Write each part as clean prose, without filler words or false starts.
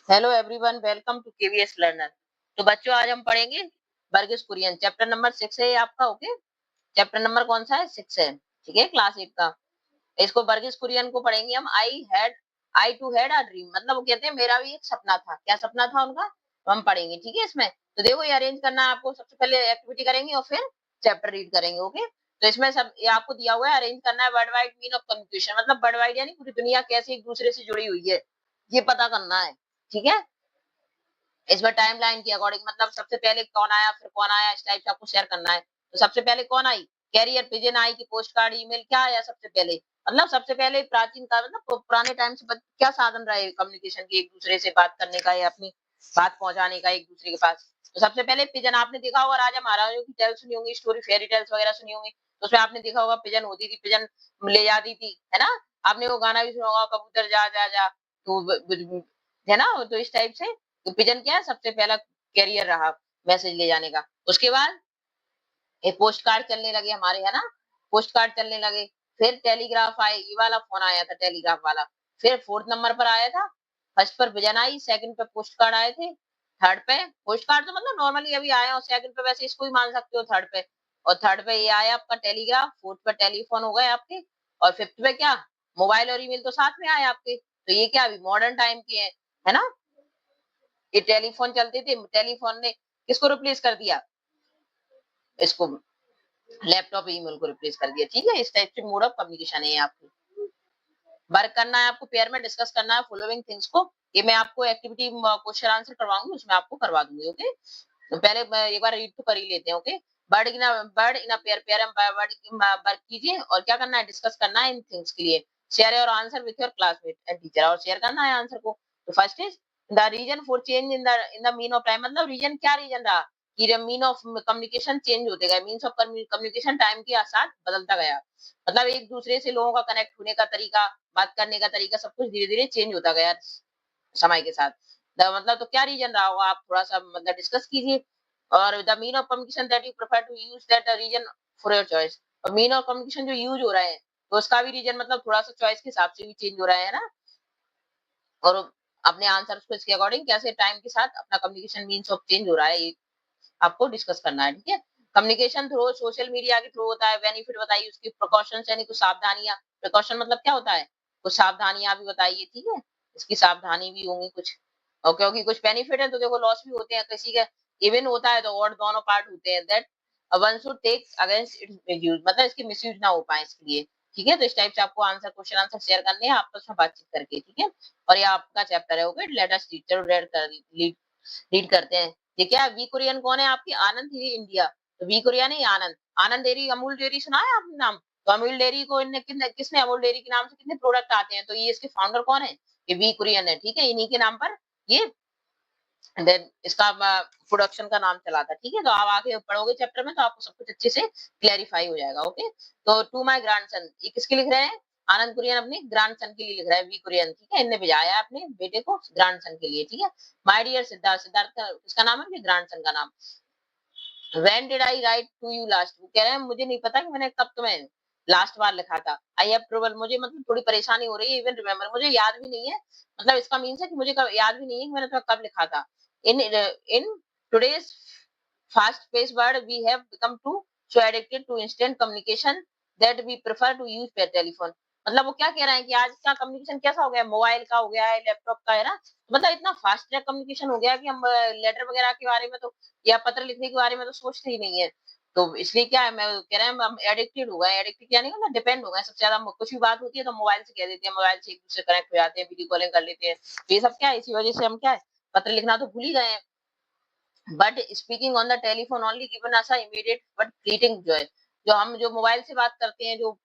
Hello everyone, welcome to KVS learner. तो बच्चों, आज हम पढ़ेंगे वर्गीज कुरियन। चैप्टर नंबर 6 है ये आपका। ओके, चैप्टर नंबर कौन सा है? 6 है। ठीक है, क्लास 8 का। इसको वर्गीज कुरियन को पढ़ेंगे हम। आई टू हैड अ ड्रीम, मतलब वो कहते हैं मेरा भी एक सपना था। क्या सपना था उनका? तो हम पढ़ेंगे। ठीक है, इसमें तो देखो ये अरेंज करना है आपको। सबसे पहले एक्टिविटी करेंगे और फिर चैप्टर रीड करेंगे। ओके, तो इसमें सब ये आपको दिया हुआ है। अरेंज करना है world wide mean of communication, मतलब वर्ल्ड वाइड यानी पूरी दुनिया कैसे एक दूसरे से जुड़ी हुई है, ये पता करना है। ठीक है, इसमें टाइमलाइन के अकॉर्डिंग, मतलब सबसे पहले कौन आया, फिर कौन आया, इस टाइप से आपको शेयर करना है। तो सबसे पहले कौन आई? कैरियर पिजन आई कि पोस्ट कार्ड, ईमेल, क्या आया सबसे पहले? मतलब सबसे पहले प्राचीन काल, मतलब पुराने टाइम से क्या साधन रहे कम्युनिकेशन के, एक दूसरे से बात करने का या अपनी बात पहुंचाने का एक दूसरे के पास। तो सबसे पहले पिजन आपने देखा होगा, राजा महाराजों की टेल सुनी होंगी, स्टोरी फेरी टेल्स वगैरह सुनी होंगी। तो उसमें आपने देखा होगा पिजन होती थी, पिजन ले जाती थी, है ना। आपने वो गाना भी सुना होगा, कबूतर जा जा जा। तो है ना, तो इस टाइप से तो पिजन क्या है, सबसे पहला कैरियर रहा मैसेज ले जाने का। उसके बाद ये पोस्ट कार्ड चलने लगे हमारे, है ना। पोस्ट कार्ड चलने लगे, फिर टेलीग्राफ आए, ये वाला फोन आया था टेलीग्राफ वाला। फिर फोर्थ नंबर पर आया था, फर्स्ट पर पिजन आई, सेकंड पे पोस्ट कार्ड आए थे, थर्ड पे पोस्ट कार्ड तो मतलब नॉर्मली अभी आया, और सेकंड पे वैसे इसको ही मान सकते हो थर्ड पे। और थर्ड पे ये आया आपका टेलीग्राफ, फोर्थ पे टेलीफोन हो गए आपके, और फिफ्थ पे क्या, मोबाइल और ईमेल तो साथ में आए आपके। तो ये क्या अभी मॉडर्न टाइम के हैं, है ना। ये टेलीफोन चलते थे, टेलीफोन ने किसको रिप्लेस कर दिया? इसको, लैपटॉप ईमेल को रिप्लेस कर दिया। ठीक है, इस टाइप से मोड ऑफ कम्युनिकेशन है आपकी। वर्क करना है आपको, पेयर में डिस्कस करना है फॉलोइंग थिंग्स को। ये मैं आपको एक्टिविटी क्वेश्चन आंसर करवाऊंगी, उसमें आपको करवा दूंगी। ओके, तो पहले एक बार रीड तो कर ही लेते हैं। Okay, bird in a pair, pair bird work कीजिए और क्या करना है, डिस्कस करना है इन थिंग्स के लिए। Share your answer with your classmate and teacher, और शेयर करना है आंसर को। तो first is the reason for change in the mean of time, मतलब रीजन, क्या रीजन रहा कि मीन ऑफ कम्युनिकेशन चेंज होते गए, मीन्स ऑफ कम्युनिकेशन टाइम के साथ बदलता गया। मतलब एक दूसरे से लोगों का कनेक्ट होने का तरीका, बात करने का तरीका, सब कुछ धीरे धीरे चेंज होता गया समय के साथ। मतलब तो क्या रीजन रहा होगा, आप थोड़ा सा मतलब डिस्कस कीजिए। और the mean of communication that you prefer to use that reason for your choice, और मीन ऑफ कम्युनिकेशन जो यूज हो रहा है, तो उसका भी रीजन मतलब थोड़ा सा चॉइस के हिसाब से भी चेंज हो रहा है ना। और अपने आंसर को इसके अकॉर्डिंग कैसे टाइम के साथ अपना कम्युनिकेशन मीन्स ऑफ चेंज हो रहा है, ये आपको डिस्कस करना है। ठीक है, कम्युनिकेशन थ्रू सोशल मीडिया के थ्रू होता है। बेनिफिट बताइए उसकी, प्रिकॉशंस यानी कुछ सावधानियां। प्रिकॉशन मतलब क्या होता है, कुछ सावधानियां भी बताइए। ठीक है, इसकी सावधानी भी होंगी कुछ। और क्योंकि कुछ बेनिफिट है तो देखो लॉस भी होते हैं, किसी का इवन होता है तो और दोनों पार्ट होते हैं। That one should take against its misuse, मतलब इसके मिसयूज ना हो पाए इसके लिए। ठीक है, तो इस टाइप से आपको आंसर, क्वेश्चन आंसर शेयर करने हैं आपस में बातचीत करके। ठीक है, और ये आपका चैप्टर है। Okay, let us teacher read करते हैं। ये क्या है, वी कोरियन कौन है आपकी? आनंद ही इंडिया। तो वी कोरिया नहीं, आनंद। आनंद डेयरी, अमूल डेयरी सुना है आपने नाम? तो अमूल डेयरी को इनने किसने अमूल डेयरी के नाम से कितने प्रोडक्ट आते हैं, तो ये इसके फाउंडर कौन है? ये वी कुरियन है। ठीक है, इन्हीं के नाम पर ये देन इसका प्रोडक्शन का नाम चला था। ठीक है, तो आप आगे पढ़ोगे चैप्टर में तो आपको सब कुछ अच्छे से क्लैरिफाई हो जाएगा। ओके, तो टू माय ग्रैंडसन, ये किसके लिख रहे हैं? आनंद कुरियन अपने ग्रैंडसन के लिए लिख रहा है, वी कुरियन। ठीक है, इनने भेजाया है अपने बेटे को ग्रैंडसन के लिए। ठीक है, माय डियर सिद्धार्थ, सिद्धार्थ का इसका नाम है, ग्रैंडसन का नाम। When did I write to you last, वो कह रहे हैं मुझे नहीं पता कि मैंने कब तुम्हें लास्ट बार लिखा था। आई हैव ट्रबल, मुझे मतलब थोड़ी परेशानी हो रही है। इवन रिमेम्बर, मुझे याद भी नहीं है। मतलब इसका मीन्स है कि मुझे याद भी नहीं है कि मैंने तुम्हें कब लिखा था। In today's fast pace world we have become to so addicted to instant communication that we prefer to use pair telephone. मतलब वो क्या कह रहे हैं कि आज का कम्युनिकेशन कैसा हो गया है, मोबाइल का हो गया है, लैपटॉप का, है ना। मतलब इतना फास्ट ट्रैक कम्युनिकेशन हो गया है कि हम लेटर वगैरह के बारे में तो, या पत्र लिखने के बारे में तो सोचते ही नहीं है। तो इसलिए क्या है, मैं कह रहे हैं हम एडिक्टेड हो गए। एडिक्टेड यानी ना डिपेंड हो गए सबसे ज्यादा। कुछ भी बात होती है तो मोबाइल से कह देते हैं, मोबाइल से एक दूसरे कनेक्ट हो जाते हैं, वीडियो कॉलिंग कर लेते हैं। तो ये सब क्या है, इसी वजह से हम क्या है, पत्र लिखना तो भूल ही गए हैं। But speaking on the telephone only given us immediate but fleeting Joy. जो हम जो मोबाइल से बात करते हैं, जो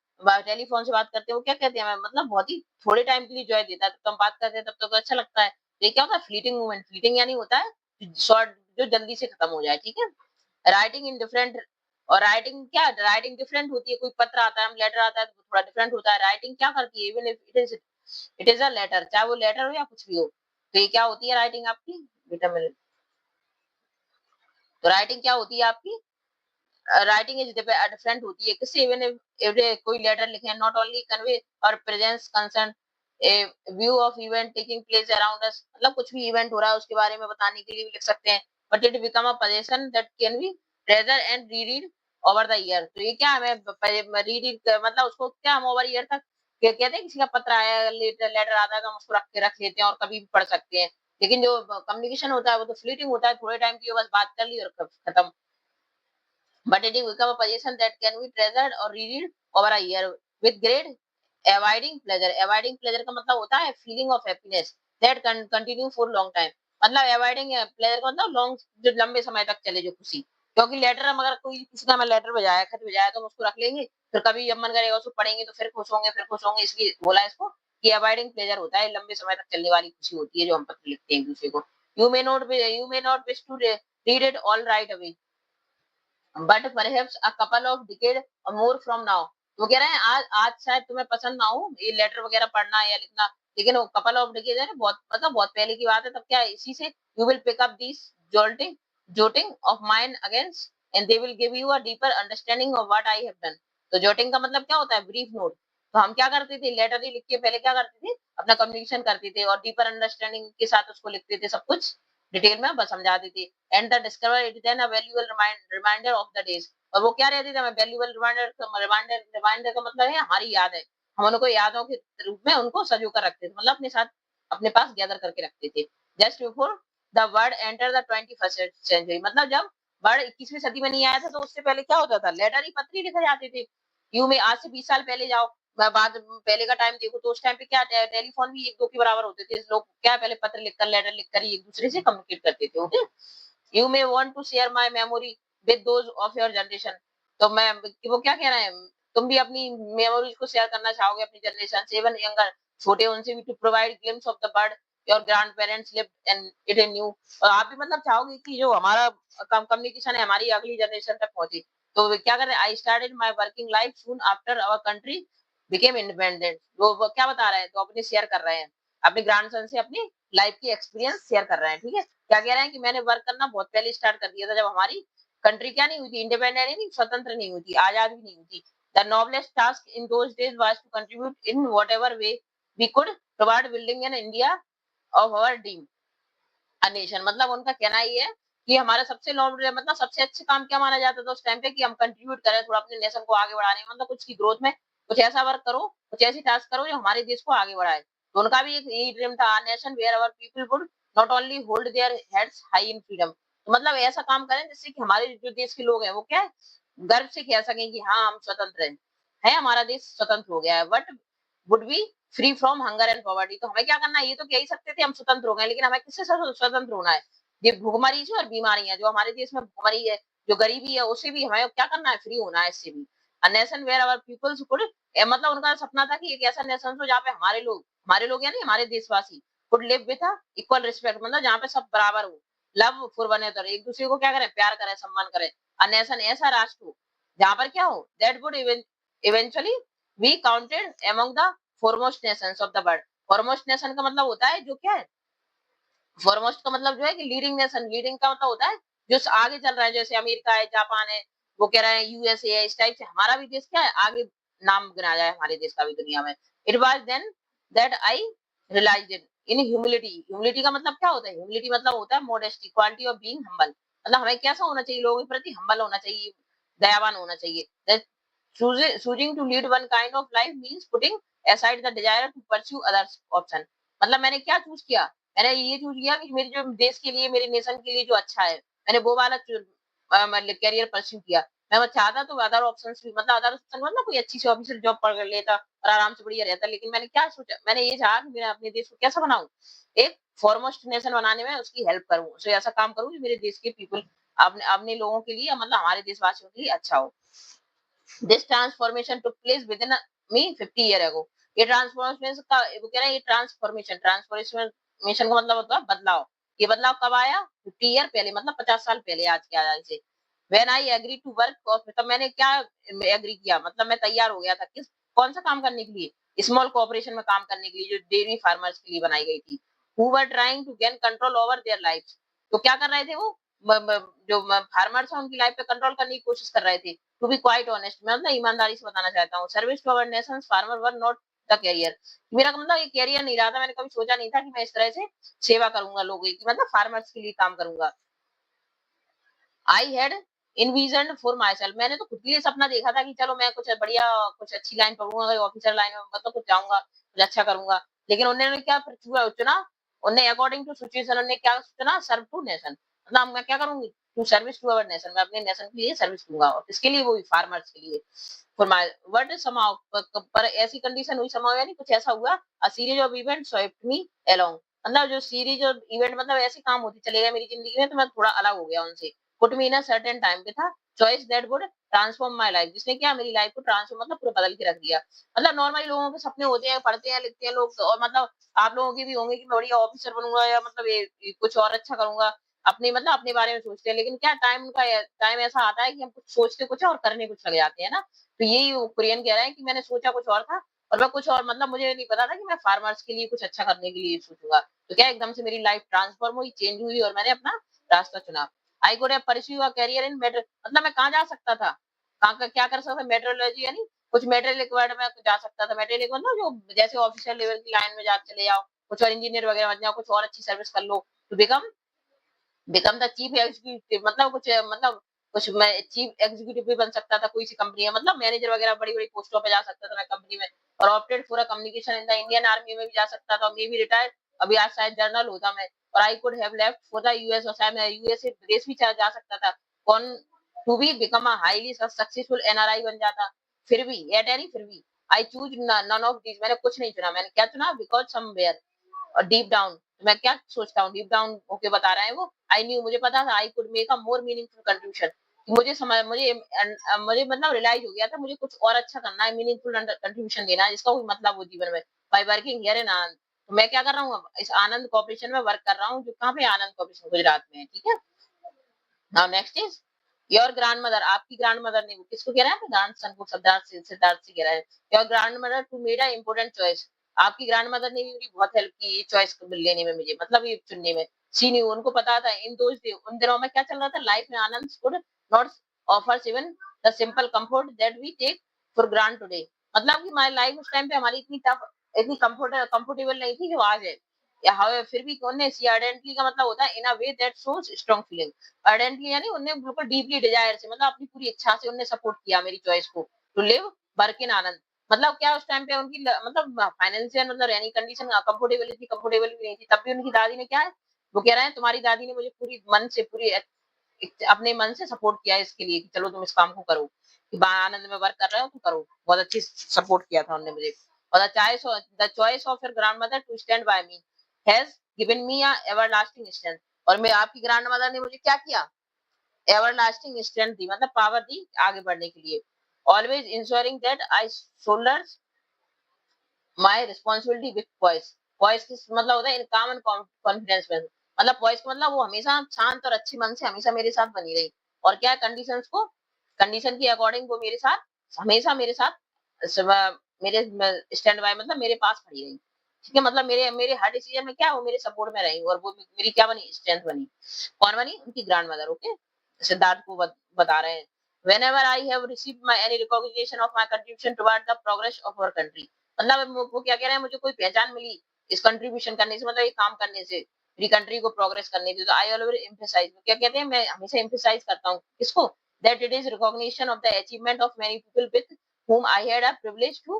टेलीफोन से बात करते हैं, वो क्या कहते हैं, मतलब बहुत ही थोड़े टाइम के लिए जॉय देता है। तो हम बात करते हैं तब तो अच्छा लगता है। तो ये क्या होता है, फ्लीटिंग मोमेंट। फ्लीटिंग यानी होता है शॉर्ट, जो जल्दी से खत्म हो जाए। ठीक है, राइटिंग इन डिफरेंट, और राइटिंग क्या, राइटिंग डिफरेंट होती है। कोई पत्र आता है, हम लेटर आता है, तो थोड़ा डिफरेंट होता है। राइटिंग क्या करती है, even if it is a letter, चाहे वो लेटर हो या कुछ भी हो। तो ये क्या होती है राइटिंग आपकी, बेटा मेरे, तो राइटिंग क्या होती है आपकी, राइटिंग इज डिफरेंट होती है। किससे, इवन कोई लेटर लिखे, नॉट ओनली कन्वे और presence concern A view of event taking place around us, मतलब कुछ भी इवेंट हो रहा है उसके बारे में बताने के लिए भी लिख सकते हैं। But it become a position that can be treasure and reread over the year. तो ये क्या हमें रीरीड मतलब उसको क्या हम ओवर ईयर तक कहते हैं, किसी का पत्र आया, लेटर आता है तो हम उसको रख लेते हैं और कभी भी पढ़ सकते हैं। लेकिन जो कम्युनिकेशन होता है वो तो फ्लीटिंग होता है, थोड़े टाइम की बस बात कर ली और खत्म। But it will become a position that can be treasured or read over a year with great abiding pleasure. Abiding pleasure का मतलब होता है feeling of happiness that can continue for long time. मतलब abiding pleasure का मतलब long, जो लंबे समय तक चले, जो खुशी। क्योंकि लेटर हम अगर कोई किसी का हमें लेटर भेजाया, खत भेजाया, तो हम उसको रख लेंगे, फिर कभी जब मन करेगा उसको पढ़ेंगे तो फिर खुश होंगे, फिर खुश होंगे, इसलिए बोला इसको कि अबाइडिंग प्लेजर होता है, लंबे समय तक चलने वाली खुशी होती है जो हम पत्र लिखते हैं एक दूसरे को। You may not wish to read it all right away, but perhaps a couple of decade or more from now. वो कह रहे हैं आज आज शायद तुम्हें पसंद ना हो ये लेटर वगैरह पढ़ना या लिखना, लेकिन वो कपल ऑफ डिकेड है, बहुत मतलब बहुत पहले की बात है, तब क्या है, इसी से you will pick up this jolting jotting of mind against and they will give you a deeper understanding of what I have done. तो जोटिंग का मतलब क्या होता है, ब्रीफ नोट। तो हम क्या करते थे, लेटर ही लिख के पहले क्या करते थे, अपना कम्युनिकेशन करते थे और डीपर अंडरस्टैंडिंग के साथ उसको लिखते थे, सब कुछ डिटेल में बस समझा देते। And the discover it then a valuable reminder of the days. और वो क्या रहती थी, हमें वैल्यूएबल रिमाइंडर का मतलब है हमारी याद है, हम उनको यादों के रूप में उनको सजो कर रखते थे, मतलब अपने साथ अपने पास गैदर करके रखते थे। Just before the word enter the 21st century, मतलब जब वर्ड 21वीं सदी में नहीं आया था, तो उससे पहले क्या होता था, लेटर ही पत्र ही लिखे जाते थे। यू में आज से 20 साल पहले जाओ, बाद पहले का टाइम देखो, तो उस टाइम पे क्या टेलीफोन भी एक दो के बराबर होते थे, लोग क्या पहले पत्र लिखकर लेटर लिखकर ही एक दूसरे से कम्युनिकेट करते थे। Okay, you may want to share my memory with those of your generation. तो मैं, वो क्या कह रहे हैं, तुम भी अपनी मेमोरीज को शेयर करना चाहोगे अपनी जनरेशन से, इवन यंगर, छोटे उनसे भी, to provide glimpse of the bird your grandparents lived and it in new. और आप भी मतलब चाहोगे कि जो हमारा कम्युनिकेशन है हमारी अगली जनरेशन तक पहुंचे। तो क्या कर रहे हैं, I started my working life soon after our country became independent. वो क्या बता रहे हैं, तो अपने शेयर कर रहे हैं, अपने ग्रैंडसन से अपनी लाइफ की एक्सपीरियंस शेयर कर रहे हैं। ठीक है, क्या कह रहे हैं कि मैंने वर्क करना बहुत पहले स्टार्ट कर दिया था, जब हमारी कंट्री क्या नहीं हुई थी, इंडिपेंडेंट नहीं, स्वतंत्र नहीं हुई थी, आजाद भी नहीं हुई थी। The noblest task in those days was to contribute in whatever way we could toward building an India of our dream a nation. मतलब उनका कहना ये है कि हमारा सबसे नॉबल, मतलब सबसे अच्छा काम क्या माना जाता था उस टाइम पे, कि हम कंट्रीब्यूट करें थोड़ा अपने नेशन को आगे बढ़ाने में, मतलब कुछ की ग्रोथ में, कुछ ऐसा वर्क करो, कुछ ऐसी टास्क करो जो हमारे देश को आगे बढ़ाए। तो उनका भी एक यही ड्रीम था, nation where our people would not only hold their heads high in freedom. तो मतलब ऐसा काम करें जिससे कि हमारे जो देश के लोग हैं वो क्या है, गर्व से कह सकें कि हाँ हम स्वतंत्र हैं, हमारा देश स्वतंत्र हो गया है। But would be free from hunger and poverty. तो हमें क्या करना है, ये तो कह ही सकते थे हम स्वतंत्र हो गए, लेकिन हमें किससे स्वतंत्र होना है, ये भूखमरी से और बीमारियां जो हमारे देश में भूखमरी है, जो गरीबी है, उससे भी हमें क्या करना है, फ्री होना है इससे भी। A nation where our peoples could, मतलब उनका सपना था कि एक ऐसा नेशन हो जहाँ पे हमारे लोग यानी हमारे देशवासी could live with equal respect, मतलब जहाँ पे सब बराबर हो, लव फॉर वन अनदर, एक दूसरे को क्या करें, प्यार करें, सम्मान करें। अ नेशन, ऐसा राष्ट्र हो जहाँ पर क्या हो, that would eventually be counted among the foremost Nations of the world. Foremost nation का मतलब होता है जो क्या है, फॉरमोस्ट का मतलब जो है कि लीडिंग नेशन, लीडिंग का मतलब होता है जो आगे चल रहा है, जैसे अमेरिका है, जापान है, वो कह रहे हैं यूएसए है, इस टाइप से हमारा भी देश क्या है, आगे नाम गिना जाए हमारे देश का भी दुनिया में। It was then that I realised in humility. Humility का मतलब क्या होता है, ह्यूमिलिटी मतलब होता है modesty, quality of being humble. मतलब हमें कैसा होना चाहिए, लोगों के प्रति हम्बल होना चाहिए, दयावान होना चाहिए। choosing to lead one kind of life means putting aside the desire to pursue other option। मतलब मैंने क्या चूज किया, मैंने ये चूज किया कि मेरे जो देश के लिए, मेरे नेशन के लिए जो अच्छा है, मैंने वो वाला मतलब करियर परस्यू किया। मैं चाहता तो अदर ऑप्शंस भी, मतलब अदर ऑप्शन मतलब कोई अच्छी सी ऑफिशियल जॉब पकड़ लेता और आराम से बढ़िया रहता, लेकिन मैंने क्या सोचा, मैंने ये चाहा कि मैं अपने देश को कैसा बनाऊं, एक फॉरमोस्ट नेशन बनाने में उसकी हेल्प करूं, उसे ऐसा काम करूं जो मेरे देश के पीपल, अपने अपने लोगों के लिए, मतलब हमारे देशवासियों के लिए अच्छा हो। This transformation took place within me 50 year ago। ये ट्रांसफॉर्मेशन का, वो कह रहे हैं ये ट्रांसफॉर्मेशन का मतलब होता है बदलाव। ये बदलाव कब आया, 50 ईयर पहले, मतलब 50 साल पहले आज के आजादी से। When I agree to work off, तब मैंने क्या एग्री किया, मतलब मैं तैयार हो गया था, किस कौन सा काम करने के लिए, स्मॉल कोऑपरेशन में काम करने के लिए, जो डेयरी फार्मर्स के लिए बनाई गई थी। Who were trying to gain control over their lives. तो क्या कर रहे थे वो, जो फार्मर्स है उनकी लाइफ पे कंट्रोल करने की कोशिश कर रहे थे। टू बी क्वाइट ऑनेस्ट, मैं मतलब ईमानदारी से बताना चाहता हूँ, service to our nation's farmer were not the career. मेरा मतलब ये कैरियर नहीं रहा था, मैंने कभी सोचा नहीं था कि मैं इस तरह से सेवा करूंगा लोगों की, मतलब फार्मर्स के लिए काम करूंगा। I had envisioned for my self, मैंने तो खुद के लिए सपना देखा था कि चलो मैं कुछ बढ़िया, कुछ अच्छी लाइन पढ़ूंगा, ऑफिसर लाइन में मतलब कुछ जाऊंगा, कुछ अच्छा करूंगा। लेकिन उन्होंने क्या चुना, उन्हें अकॉर्डिंग टू सिचुएशन उन्होंने क्या चुना, सर्व टू नेशन, मतलब मैं क्या करूंगी, to service to our nation, मैं अपने नेशन के लिए सर्विस दूंगा, और किसके लिए, वो भी फार्मर्स के लिए। फॉर माई बट समाउ, पर ऐसी कंडीशन हुई समाउ, यानी कुछ ऐसा हुआ, a series of event swept me along, मतलब जो सीरीज और इवेंट मतलब ऐसे काम होते चले गए मेरी जिंदगी में, तो मैं थोड़ा अलग हो गया उनसे। Put me in a certain time पे था, choice that would transform my life, जिसने क्या मेरी लाइफ को ट्रांसफॉर्म मतलब पूरा बदल के रख दिया। मतलब नॉर्मली लोगों के सपने होते हैं, पढ़ते हैं लिखते हैं लोग, और मतलब आप लोगों के भी होंगे कि मैं बढ़िया ऑफिसर बनूंगा, या मतलब ये कुछ और अच्छा करूंगा, अपने मतलब अपने बारे में सोचते हैं, लेकिन क्या टाइम ऐसा आता है कि हम कुछ सोचते कुछ है और करने कुछ लग जाते हैं ना। तो यही वो कुरियन कह रहा है कि मैंने सोचा कुछ और था, और मैं कुछ और, मतलब मुझे नहीं पता था कि मैं फार्मर्स के लिए कुछ अच्छा करने के लिए सोचूंगा। तो क्या एकदम से मेरी लाइफ ट्रांसफॉर्म हुई, चेंज हुई, और मैंने अपना रास्ता चुना। I could have pursue a career in metro, मतलब मैं कहाँ जा सकता था, कहाँ का क्या कर सकता था, मेट्रोलॉजी, यानी कुछ मेटेरियल वर्ड में जा सकता था। मेटेरियल मतलब जो जैसे ऑफिशियल लेवल की लाइन में जा चले जाओ, कुछ और इंजीनियर वगैरह बन जाओ, कुछ और अच्छी सर्विस कर लो, तो बिकम द चीफ एग्जीक्यूटिव, मतलब कुछ मैं चीफ एग्जीक्यूटिव भी बन सकता था कोई सी कंपनी है, मतलब मैनेजर वगैरह बड़ी बड़ी पोस्टों पे जा सकता था मैं कंपनी में। और opted for a communication in the Indian army में भी जा सकता था, मे बी रिटायर, अभी आज शायद जनरल होता मैं। और I could have left for the US, और शायद मैं यूएसए विदेश भी जा सकता था, कौन to be become a highly successful NRI बन जाता। फिर भी I choose none of this, मैंने कुछ नहीं चुना, मैंने क्या चुना, बिकॉज समवेयर, और डीप डाउन, मैं क्या सोचता हूँ, डीप डाउन होके बता रहा है वो, आई न्यू, मुझे पता था, आई could make a more meaningful contribution, मुझे समझ मुझे मतलब रियलाइज हो गया था, मुझे कुछ और अच्छा करना है, मीनिंगफुल कंट्रीब्यूशन देना है, जिसका कोई मतलब हो जीवन में, बाय वर्किंग हियर इन आनंद। तो मैं क्या कर रहा हूँ, इस आनंद कॉर्पोरेशन में वर्क कर रहा हूँ, जो कहाँ पे, आनंद कॉर्पोरेशन गुजरात में है, ठीक है। Now next is your grand mother, आपकी ग्रैंड मदर ने, किसको कह रहा है, ग्रैंड सन को, सिद्धार्थ से कह रहा है, your grand mother to made a important choice, आपकी ग्रैंड मदर ने भी मेरी बहुत हेल्प की ये चॉइस लेने में, मुझे मतलब ये चुनने में। सी न्यू, उनको पता था इन दोज डे, उन दिनों में क्या चल रहा था लाइफ में, Anand could not offers even the simple comfort that we take for grant today, मतलब कि हमारी लाइफ उस टाइम पे हमारी इतनी टफ, इतनी कंफर्टेबल नहीं थी जो आज है। या however, फिर भी उन्होंने सी आइडेंटिटी का मतलब होता है in a way that shows strong feeling, ardently यानी उन्हें बिल्कुल डीपली डिजायर से, मतलब अपनी पूरी इच्छा से उन्हें सपोर्ट किया मेरी चॉइस को, टू लिव वर्क इन आनंद। मतलब क्या उस टाइम पे उनकी मतलब फाइनेंशियल मतलब रहनी कंडीशन कंफर्टेबल भी नहीं थी, तब भी उनकी दादी ने क्या है, वो कह रहे हैं तुम्हारी दादी ने मुझे पूरी मन से पूरी अपने मन से सपोर्ट किया इसके लिए कि चलो तुम इस काम को करो, कि आनंद में वर्क कर रहे हो तो करो, बहुत अच्छी सपोर्ट किया था उन्होंने मुझे। और the choice of your grand mother to stand by me has given me a everlasting strength, और मैं आपकी ग्रैंड मदर ने मुझे क्या किया, एवरलास्टिंग स्ट्रेंथ दी, मतलब पावर दी आगे बढ़ने के लिए। Always ensuring that I shoulders my responsibility with poised, poised की मतलब होता है इन काम एंड कॉन्फिडेंस में, मतलब पॉइस का मतलब वो हमेशा शांत और अच्छी मन से हमेशा मेरे साथ बनी रही, और क्या कंडीशंस को, कंडीशन के अकॉर्डिंग वो मेरे साथ हमेशा मेरे साथ मेरे स्टैंड बाय, मतलब मेरे पास खड़ी रही, ठीक है, मतलब मेरे मेरे हर डिसीजन में क्या वो मेरे सपोर्ट में रही, और वो मेरी क्या बनी, स्ट्रेंथ बनी। कौन बनी, उनकी ग्रैंड मदर, ओके, सिद्धार्थ को बता रहे हैं। whenever I have received my any recognition of my contribution toward the progress of our country, मतलब वो क्या कह रहे हैं, मुझे कोई पहचान मिली इस कंट्रीब्यूशन करने से, मतलब ये काम करने से, मेरी कंट्री को प्रोग्रेस करने से, तो आई ऑलवेज एम्फसाइज, क्या कहते हैं, मैं हमेशा एम्फसाइज करता हूँ किसको, that it is recognition of the achievement of many people with whom I had a privilege to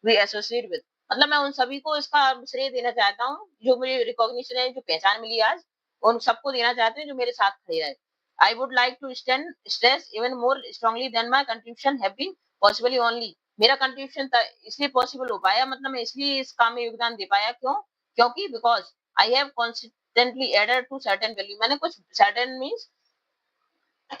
be associate with, मतलब मैं उन सभी को इसका श्रेय देना चाहता हूँ, जो मुझे रिकॉग्निशन है, जो पहचान मिली आज, उन सबको देना चाहते हैं जो मेरे साथ खड़े रहे। I would like to stress even more strongly than my contribution have been possibly only, मेरा कंट्रीब्यूशन इसलिए पॉसिबल हो पाया, मतलब मैं इसलिए इस काम में योगदान दे पाया, क्यों, क्योंकि because I have consistently added to certain value, मैंने कुछ सर्टेन मींस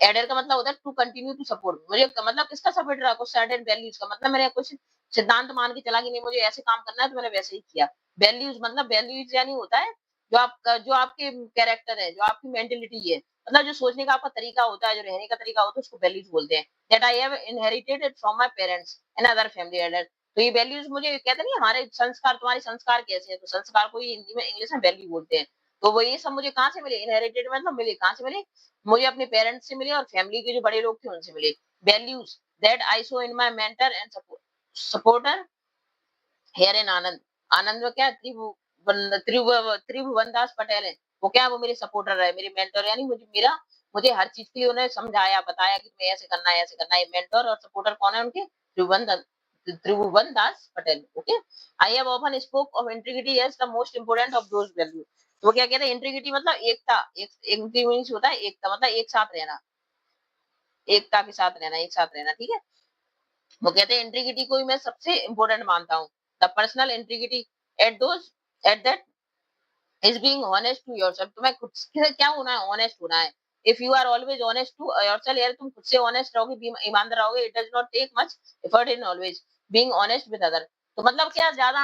एडर का मतलब होता है टू कंटिन्यू टू सपोर्ट, मुझे मतलब किसका सपोर्ट रहा, कुछ सर्टेन वैल्यूज का, मतलब मैंने कुछ सिद्धांत मान के चला कि नहीं मुझे ऐसे काम करना है, तो मैंने वैसे ही किया। वैल्यूज मतलब वैल्यूज यानी होता है जो आपके कैरेक्टर है, जो आपकी मेंटेलिटी है, मतलब जो सोचने का आपका तरीका होता है, जो रहने का तरीका होता है, उसको वैल्यूज बोलते हैं। That I have inherited it from my parents and other family Elder, तो ये वैल्यूज मुझे कहते नहीं, हमारे संस्कार, तुम्हारे संस्कार कैसे हैं, तो संस्कार को ही हिंदी में इंग्लिश में वैल्यू बोलते हैं। तो वो ये सब मुझे कहाँ से मिले, इनहेरिटेड मतलब मिले, कहाँ से मिले, मुझे अपने पेरेंट्स से मिले और फैमिली के जो बड़े लोग थे उनसे मिले। Values that I saw in my mentor and supporter here in Anand, Anand में क्या है, त्रिभुवन दास पटेल है, वो क्या है, वो मेरे सपोर्टर है, मेरे मेंटर, यानी मुझे हर चीज के लिए उन्होंने समझाया बताया कि तुम्हें ऐसे करना है ऐसे करना है। मेंटर और सपोर्टर कौन है उनके, Tribhuvan Das Patel. Okay, I have often spoke of integrity as the most important of those value. तो वो क्या कहते हैं, इंटीग्रिटी मतलब एकता, एक मीन्स होता है एकता, मतलब एक साथ रहना, एकता के साथ रहना, एक साथ रहना, ठीक है। वो कहते हैं इंटीग्रिटी को ही मैं सबसे इंपॉर्टेंट मानता हूँ। The personal integrity at those at that is being honest to yourself. तुम्हें खुद से क्या होना है, ऑनेस्ट होना है। If you are always honest to yourself, यार तुम खुद से ऑनेस्ट रहोगे, ईमानदार रहोगे, it does not take much effort in always being honest with other. तो मतलब क्या, ज्यादा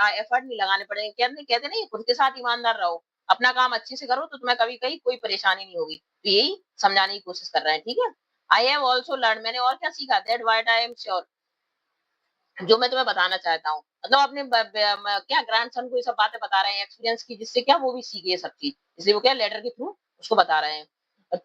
एफर्ट नहीं लगाने पड़ेंगे, कहते कहते नहीं, खुद के साथ ईमानदार रहो, अपना काम अच्छे से करो, तो तुम्हें कभी कहीं कोई परेशानी नहीं होगी। तो यही समझाने की कोशिश कर रहे हैं, ठीक है। आई हैव ऑल्सो लर्न, मैंने और क्या सीखा, that what I am sure, जो मैं तुम्हें बताना चाहता हूँ, मतलब अपने क्या ग्रैंडसन को ये सब बातें बता रहे हैं एक्सपीरियंस की, जिससे क्या वो भी सीखे ये सब चीज, इसलिए वो क्या लेटर के थ्रू उसको बता रहे हैं।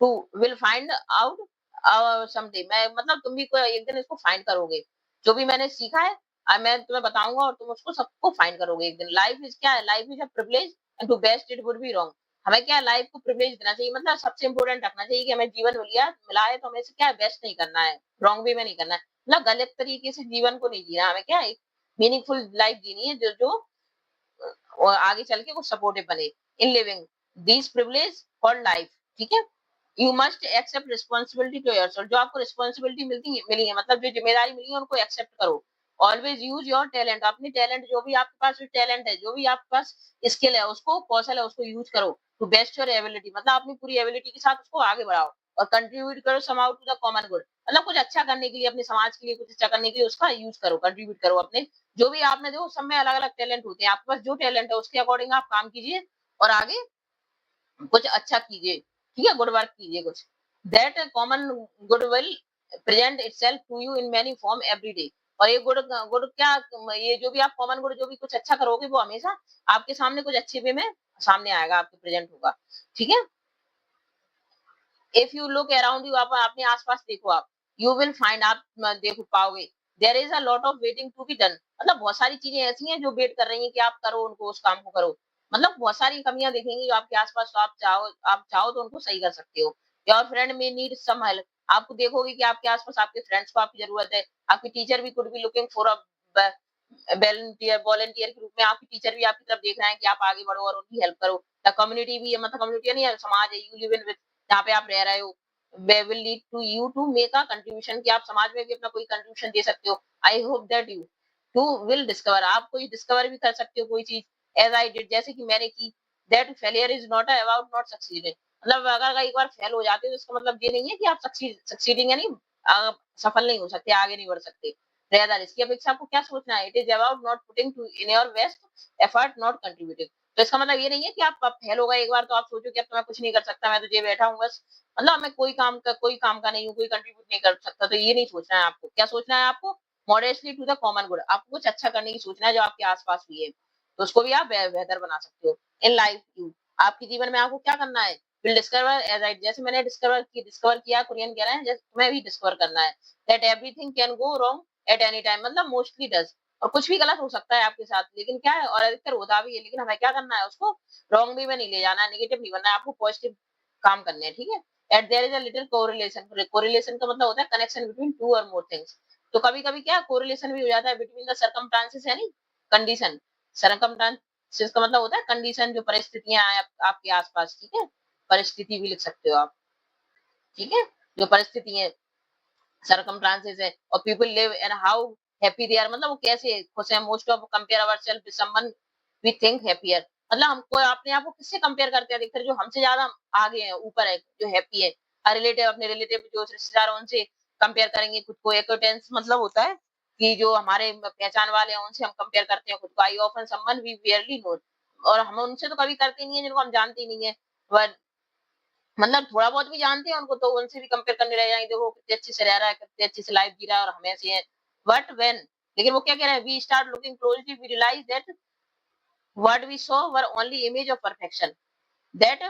Too will find out someday, मैं मतलब तुम भी एक दिन इसको फाइंड करोगे, जो भी मैंने सीखा है मैं तुम्हें बताऊंगा और तुम उसको सबको फाइंड करोगे एक दिन। लाइफ इज क्या है, life is a privilege and to best it would be wrong. हमें क्या लाइफ को प्रिविलेज देना चाहिए, मतलब सबसे इंपॉर्टेंट रखना चाहिए कि हमें जीवन मिला है, तो हमें इसे क्या बेस्ट नहीं करना है, रॉन्ग वे में नहीं करना है, मतलब गलत तरीके से जीवन को नहीं जीना, हमें क्या एक मीनिंगफुल लाइफ जीनी है, जो जो और आगे चल के कुछ सपोर्टिव बने in living this privilege for life, ठीक है। You must accept responsibility to yourself, जो आपको रिस्पॉन्सिबिलिटी मिली है, मतलब जो जिम्मेदारी मिली है उनको एक्सेप्ट करो। ऑलवेज यूज योर टैलेंट, अपनी टैलेंट, जो भी आपके पास टैलेंट है, जो भी आपके पास स्किल है, उसको कौशल है, उसको यूज करो टू बेस्ट योर एबिलिटी, मतलब अपनी पूरी एबिलिटी के साथ उसको आगे बढ़ाओ और कंट्रीब्यूट करो समाउ टू द कॉमन गुड, मतलब कुछ अच्छा करने के लिए, अपने समाज के लिए कुछ अच्छा करने के लिए उसका यूज करो, कंट्रीब्यूट करो अपने, जो भी आपने, देखो सब में अलग अलग टैलेंट होते हैं, आपके पास जो टैलेंट है उसके अकॉर्डिंग आप काम कीजिए और आगे कुछ अच्छा कीजिए, ठीक है, गुड वर्क कीजिए कुछ। That common good will present itself to you in many form every day, और ये गुड गुड क्या, ये जो भी आप कॉमन गुड जो भी कुछ अच्छा करोगे वो हमेशा आपके सामने कुछ अच्छे वे में सामने आएगा, आपके प्रेजेंट होगा, ठीक है। If you look around you, आप अपने आसपास देखो, आप यू विल फाइंड, आप देख पाओगे, there is a lot of waiting to be done, मतलब बहुत सारी चीजें ऐसी हैं जो वेट कर रही हैं कि आप करो उनको, उस काम को करो, मतलब बहुत सारी कमियां देखेंगी जो आपके आसपास, तो आप चाहो तो उनको सही कर सकते हो। योर फ्रेंड में नीड सम हेल्प, आप देखोगे कि आपके आसपास आपके फ्रेंड्स को आपकी जरूरत है, आपकी टीचर भी could be looking for a volunteer के रूप में, आपकी टीचर भी आपकी तरफ देख रहे हैं कि आप आगे बढ़ो और उनकी हेल्प करो। द कम्युनिटी भी है, मतलब कम्युनिटी नहीं है, समाज है, यू लिव इन विद, जहाँ पे आप रह रहे हो, वे will lead to you to make a contribution, कि आप समाज में भी अपना कोई कंट्रीब्यूशन दे सकते हो। I hope that you too will discover, आप कोई डिस्कवर भी कर सकते हो कोई चीज, एज आई डिड, जैसे कि मैंने की। That failure is not about not succeeding, मतलब अगर एक बार फेल हो जाते हो तो इसका मतलब ये नहीं है कि आप सक्सीडिंग यानी सफल नहीं हो सकते, आगे नहीं बढ़ सकते। रेदर इसकी अपेक्षा आपको क्या सोचना है, it is about not putting to in your best effort not contributing. तो इसका मतलब ये नहीं है कि आप फेल हो गए एक बार तो आप सोचो कि अब तो मैं कुछ नहीं कर सकता, मैं तो ये बैठा हूँ बस, मतलब मैं कोई काम का नहीं हूँ, कोई कंट्रीब्यूट नहीं कर सकता, तो ये नहीं सोचना है आपको। क्या सोचना है आपको, modestly to the common good, आपको कुछ अच्छा करने की सोचना है जो आपके आसपास भी है, तो उसको भी आप बेहतर बना सकते हो। इन लाइफ यू, आपके जीवन में आपको क्या करना है, विल डिस्कवर एज आई, जैसे मैंने डिस्कवर किया, कुरियन कह रहे हैं, जैसे तुम्हें भी डिस्कवर करना है, that everything can go wrong at any time, मतलब मोस्टली डज, और कुछ भी गलत हो सकता है आपके साथ, लेकिन क्या है, और अधिकतर होता भी है, लेकिन हमें क्या करना है, उसको रॉन्ग वे में नहीं ले जाना है, नेगेटिव नहीं बनना है, आपको पॉजिटिव काम करने हैं, ठीक है। Eight there is a little correlation, correlation का मतलब होता है कनेक्शन बिटवीन टू और मोर थिंग्स, तो कभी कभी क्या कोरिलेशन भी हो जाता है बिटवीन द सर्कमस्टांसेस, यानी कंडीशन, सर्कमस्टांसेस का मतलब होता है कंडीशन, जो परिस्थितियां हैं आपके आसपास, ठीक है, परिस्थिति भी लिख सकते हो आप, ठीक है, जो परिस्थिति है, सर्कमस्टांसेस है, और people live and how happy they are, मतलब वो कैसे खुश है, most of compare ourself with someone we think happier, मतलब हमको अपने आप को किससे कंपेयर करते हैं, अधिकतर जो हमसे ज्यादा आगे है, ऊपर है, जो हैप्पी है, रिलेटिव, अपने रिलेटिव जो रिश्तेदार हैं उनसे कंपेयर करेंगे खुद को, एक्विटेंस मतलब होता है कि जो हमारे पहचान वाले हैं उनसे हम कंपेयर करते हैं खुद को, I often someone we barely know, और हम उनसे तो कभी करते नहीं है जिनको हम जानते ही नहीं है, बट मतलब थोड़ा बहुत भी जानते हैं उनको, तो उनसे भी कंपेयर करने रह जाएंगे, देखो कितने अच्छे से रह रहा है, कितने अच्छे से लाइफ जी रहा है और हम ऐसे हैं, बट व्हेन, लेकिन वो क्या कह रहे हैं, we start looking closely we realise that what we saw were only image of perfection, that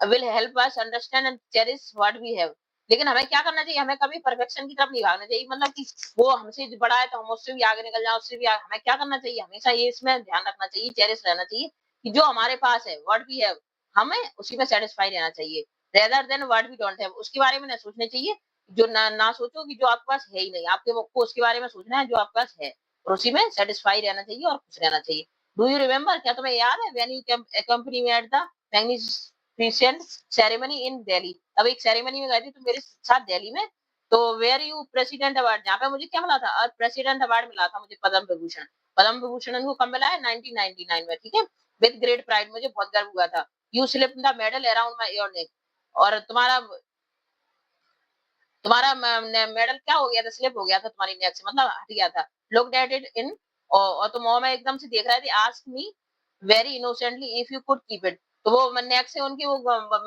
will help us understand and cherish what we have. लेकिन हमें क्या करना चाहिए, हमें कभी परफेक्शन की तरफ नहीं भागना चाहिए, मतलब कि वो हमसे बड़ा है तो हम उससे भी आगे निकल जाए, उससे भी हमें क्या करना चाहिए, हमेशा ये इसमें ध्यान रखना चाहिए, चेरिश रहना चाहिए कि जो हमारे पास है, व्हाट वी हैव, हमें उसी में सेटिस्फाई रहना चाहिए, rather than what we don't have. उसके बारे में ना सोचना चाहिए, जो ना सोचो कि जो आपके पास है ही नहीं, आपको उसके बारे में सोचना है जो आपके पास है, और उसी में सेटिस्फाई रहना चाहिए और खुश रहना चाहिए। डू यू रिमेम्बर, क्या तुम्हें याद है, when you accompany me at the magnificent ceremony इन दिल्ली, अब एक सेरेमनी में गए थे तो मेरे साथ दिल्ली में, तो वेयर यू प्रेसिडेंट अवार्ड, जहाँ पे मुझे क्या मिला था, प्रेसिडेंट अवार्ड मिला था मुझे, पद्म विभूषण। पद्म विभूषण को कब मिला है, 1999 में, ठीक है, विद ग्रेट प्राइड, मुझे बहुत गर्व हुआ था। You slip the medal around my your neck, और तुम्हारा तुम्हारा मेडल क्या हो गया था, स्लिप हो गया था तुम्हारी नेक से, मतलब हट गया था। लुक एट इट इन, और तुम में एकदम से देख रहे थे, ask me very innocently if you could keep it, तो वो नेक से उनकी वो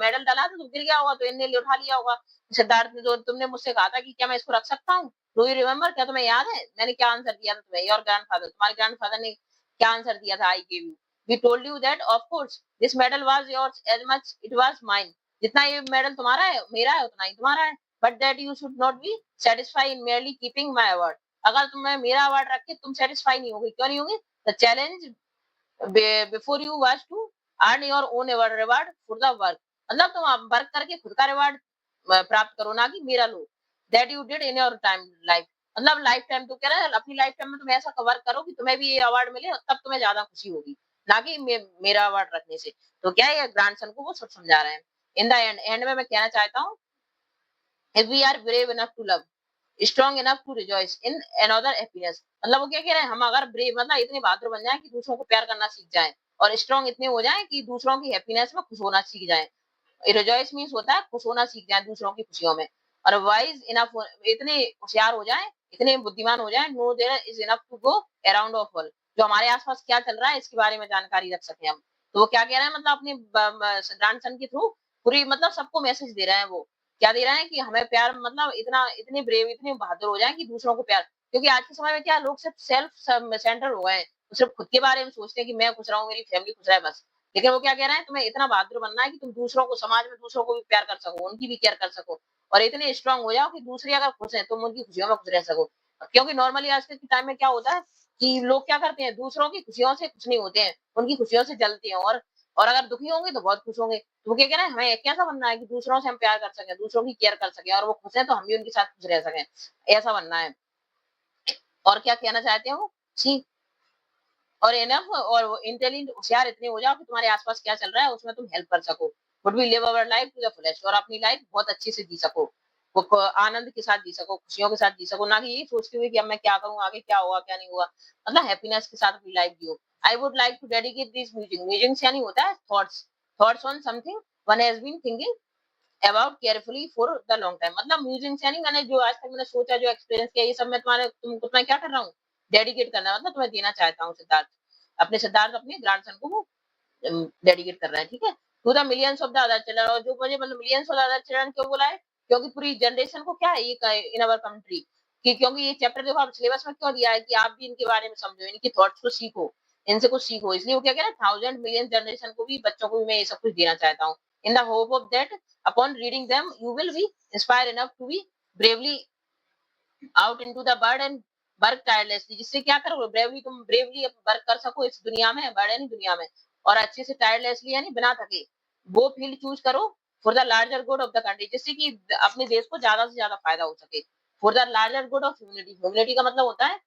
मेडल डाला था तो गिर गया होगा, तो इनने उठा लिया होगा। सिद्धार्थ ने, जो तुमने मुझसे कहा था कि क्या मैं इसको रख सकता हूँ, डू यू रिमेम्बर, क्या तुम्हें याद है मैंने क्या आंसर दिया था तुम्हें, योर ग्रैंडफादर, तुम्हारे ग्रैंडफादर ने क्या आंसर दिया था, I give you, we told you that of course this medal was yours as much it was mine, जितना ये मेडल तुम्हारा है, मेरा है, उतना ही तुम्हारा है, but that you should not be satisfied in merely keeping my award, अगर तुम्हें मेरा अवार्ड रख के तुम सेटिस्फाई नहीं होगी, क्यों नहीं होगी, the challenge before you was to earn your own award reward for the work, मतलब तुम वर्क करके खुद का रिवार्ड प्राप्त करो, ना कि मेरा लो, that you did in your time life, मतलब लाइफ टाइम, तो कह रहा है अपनी लाइफ टाइम में तुम ऐसा वर्क करो कि तुम्हें भी ये अवार्ड मिले, और तब तुम्हें ज्यादा खुशी होगी, ना कि मेरा अवार्ड रखने से। तो क्या है, ये ग्रांडसन को वो सब समझा रहे हैं। इन द एंड में मैं कहना चाहता हूँ, if we are brave enough to love, strong enough to rejoice in another happiness, मतलब वो क्या कह रहे हैं, हम अगर ब्रेव, मतलब इतने बहादुर बन जाएं कि दूसरों को प्यार करना सीख जाएं, और स्ट्रॉन्ग इतने हो जाएं कि दूसरों की हैप्पीनेस में खुश होना सीख जाएं, रिजॉइस मीन्स होता है खुश होना सीख जाए दूसरों की खुशियों में, और वाइज इनफ, इतने होशियार हो जाए, इतने बुद्धिमान हो जाए, no there is enough to go around of all, जो हमारे आसपास क्या चल रहा है इसके बारे में जानकारी रख सके हम। तो वो क्या कह रहे हैं, मतलब अपने ग्रैंडसन के थ्रू पूरी, मतलब सबको मैसेज दे रहे हैं, वो क्या दे रहे हैं कि हमें प्यार, मतलब इतना, इतने ब्रेव, इतने बहादुर हो जाए कि दूसरों को प्यार, क्योंकि आज के समय में क्या, लोग सिर्फ सेल्फ सेंटर हो गए हैं, सिर्फ खुद के बारे में सोचते हैं कि मैं खुश रहूं, मेरी फैमिली खुश रहे, बस। लेकिन वो क्या कह रहे हैं, तुम्हें इतना बहादुर बनना है कि तुम दूसरों को, समाज में दूसरों को भी प्यार कर सको, उनकी भी केयर कर सको, और इतने स्ट्रांग हो जाओ कि दूसरे अगर खुश हैं तुम उनकी खुशियों में खुश रह सको, क्योंकि नॉर्मली आज के टाइम में क्या होता है कि लोग क्या करते हैं, दूसरों की खुशियों से खुश नहीं होते हैं, उनकी खुशियों से जलते हैं, और अगर दुखी होंगे तो बहुत खुश होंगे, तो वो क्या कह रहे हैं, हमें कैसा बनना है कि दूसरों से हम प्यार कर सकें, दूसरों की केयर कर सकें, और वो खुश है तो हम भी उनके साथ खुश रह सकें, ऐसा बनना है। और क्या कहना चाहते हो, सी, और इनफ और इंटेलिजेंट, होशियार इतने हो जाओ कि तुम्हारे आसपास क्या चल रहा है उसमें तुम हेल्प कर सको, would be live our life to the fullest, और अपनी लाइफ बहुत अच्छे से जी सको, वो आनंद के साथ जी सको, खुशियों के साथ जी सको, ना कि ये सोचते हुए कि अब मैं क्या करूं, आगे क्या होगा क्या नहीं हुआ, मतलब हैप्पीनेस के साथ अपनी लाइफ जियो। I would like to dedicate this music, music यानी होता है thoughts, thoughts on something one has been thinking about carefully for the long time, मतलब म्यूजिक यानी मैंने जो आज तक मैंने सोचा, जो एक्सपीरियंस किया, ये सब मैं तुम्हें क्या कर रहा हूँ, डेडिकेट करना, मतलब तुम्हें देना चाहता हूँ, सिद्धार्थ अपने ग्रैंडसन को वो डेडिकेट कर रहा है, ठीक है, to the millions of the other children, और जो मुझे, मतलब millions of the other children क्यों बोला है, क्योंकि पूरी जनरेशन को क्या है ये इन अवर कंट्री, कि क्योंकि ये चैप्टर देखो आप सिलेबस में क्यों दिया है कि आप भी इनके बारे में समझो, इनकी थॉट्स को सीखो, इनसे कुछ सीखो, इसलिए वो क्या कह रहा है, थाउजेंड मिलियन जनरेशन को भी, बच्चों को भी मैं ये सब कुछ देना चाहता हूँ, in the hope of that upon reading them you will be inspire enough to be bravely out into the world and work tirelessly, जिससे क्या करो, ब्रेवली वर्क कर सको इस दुनिया में, बर्डन दुनिया में, और अच्छे से टायरलेसली यानी बिना थके वो फील्ड चूज करो for the larger good of the country, जिससे कि अपने देश को ज्यादा से ज्यादा फायदा हो सके, for the larger good of humanity, humanity का मतलब होता है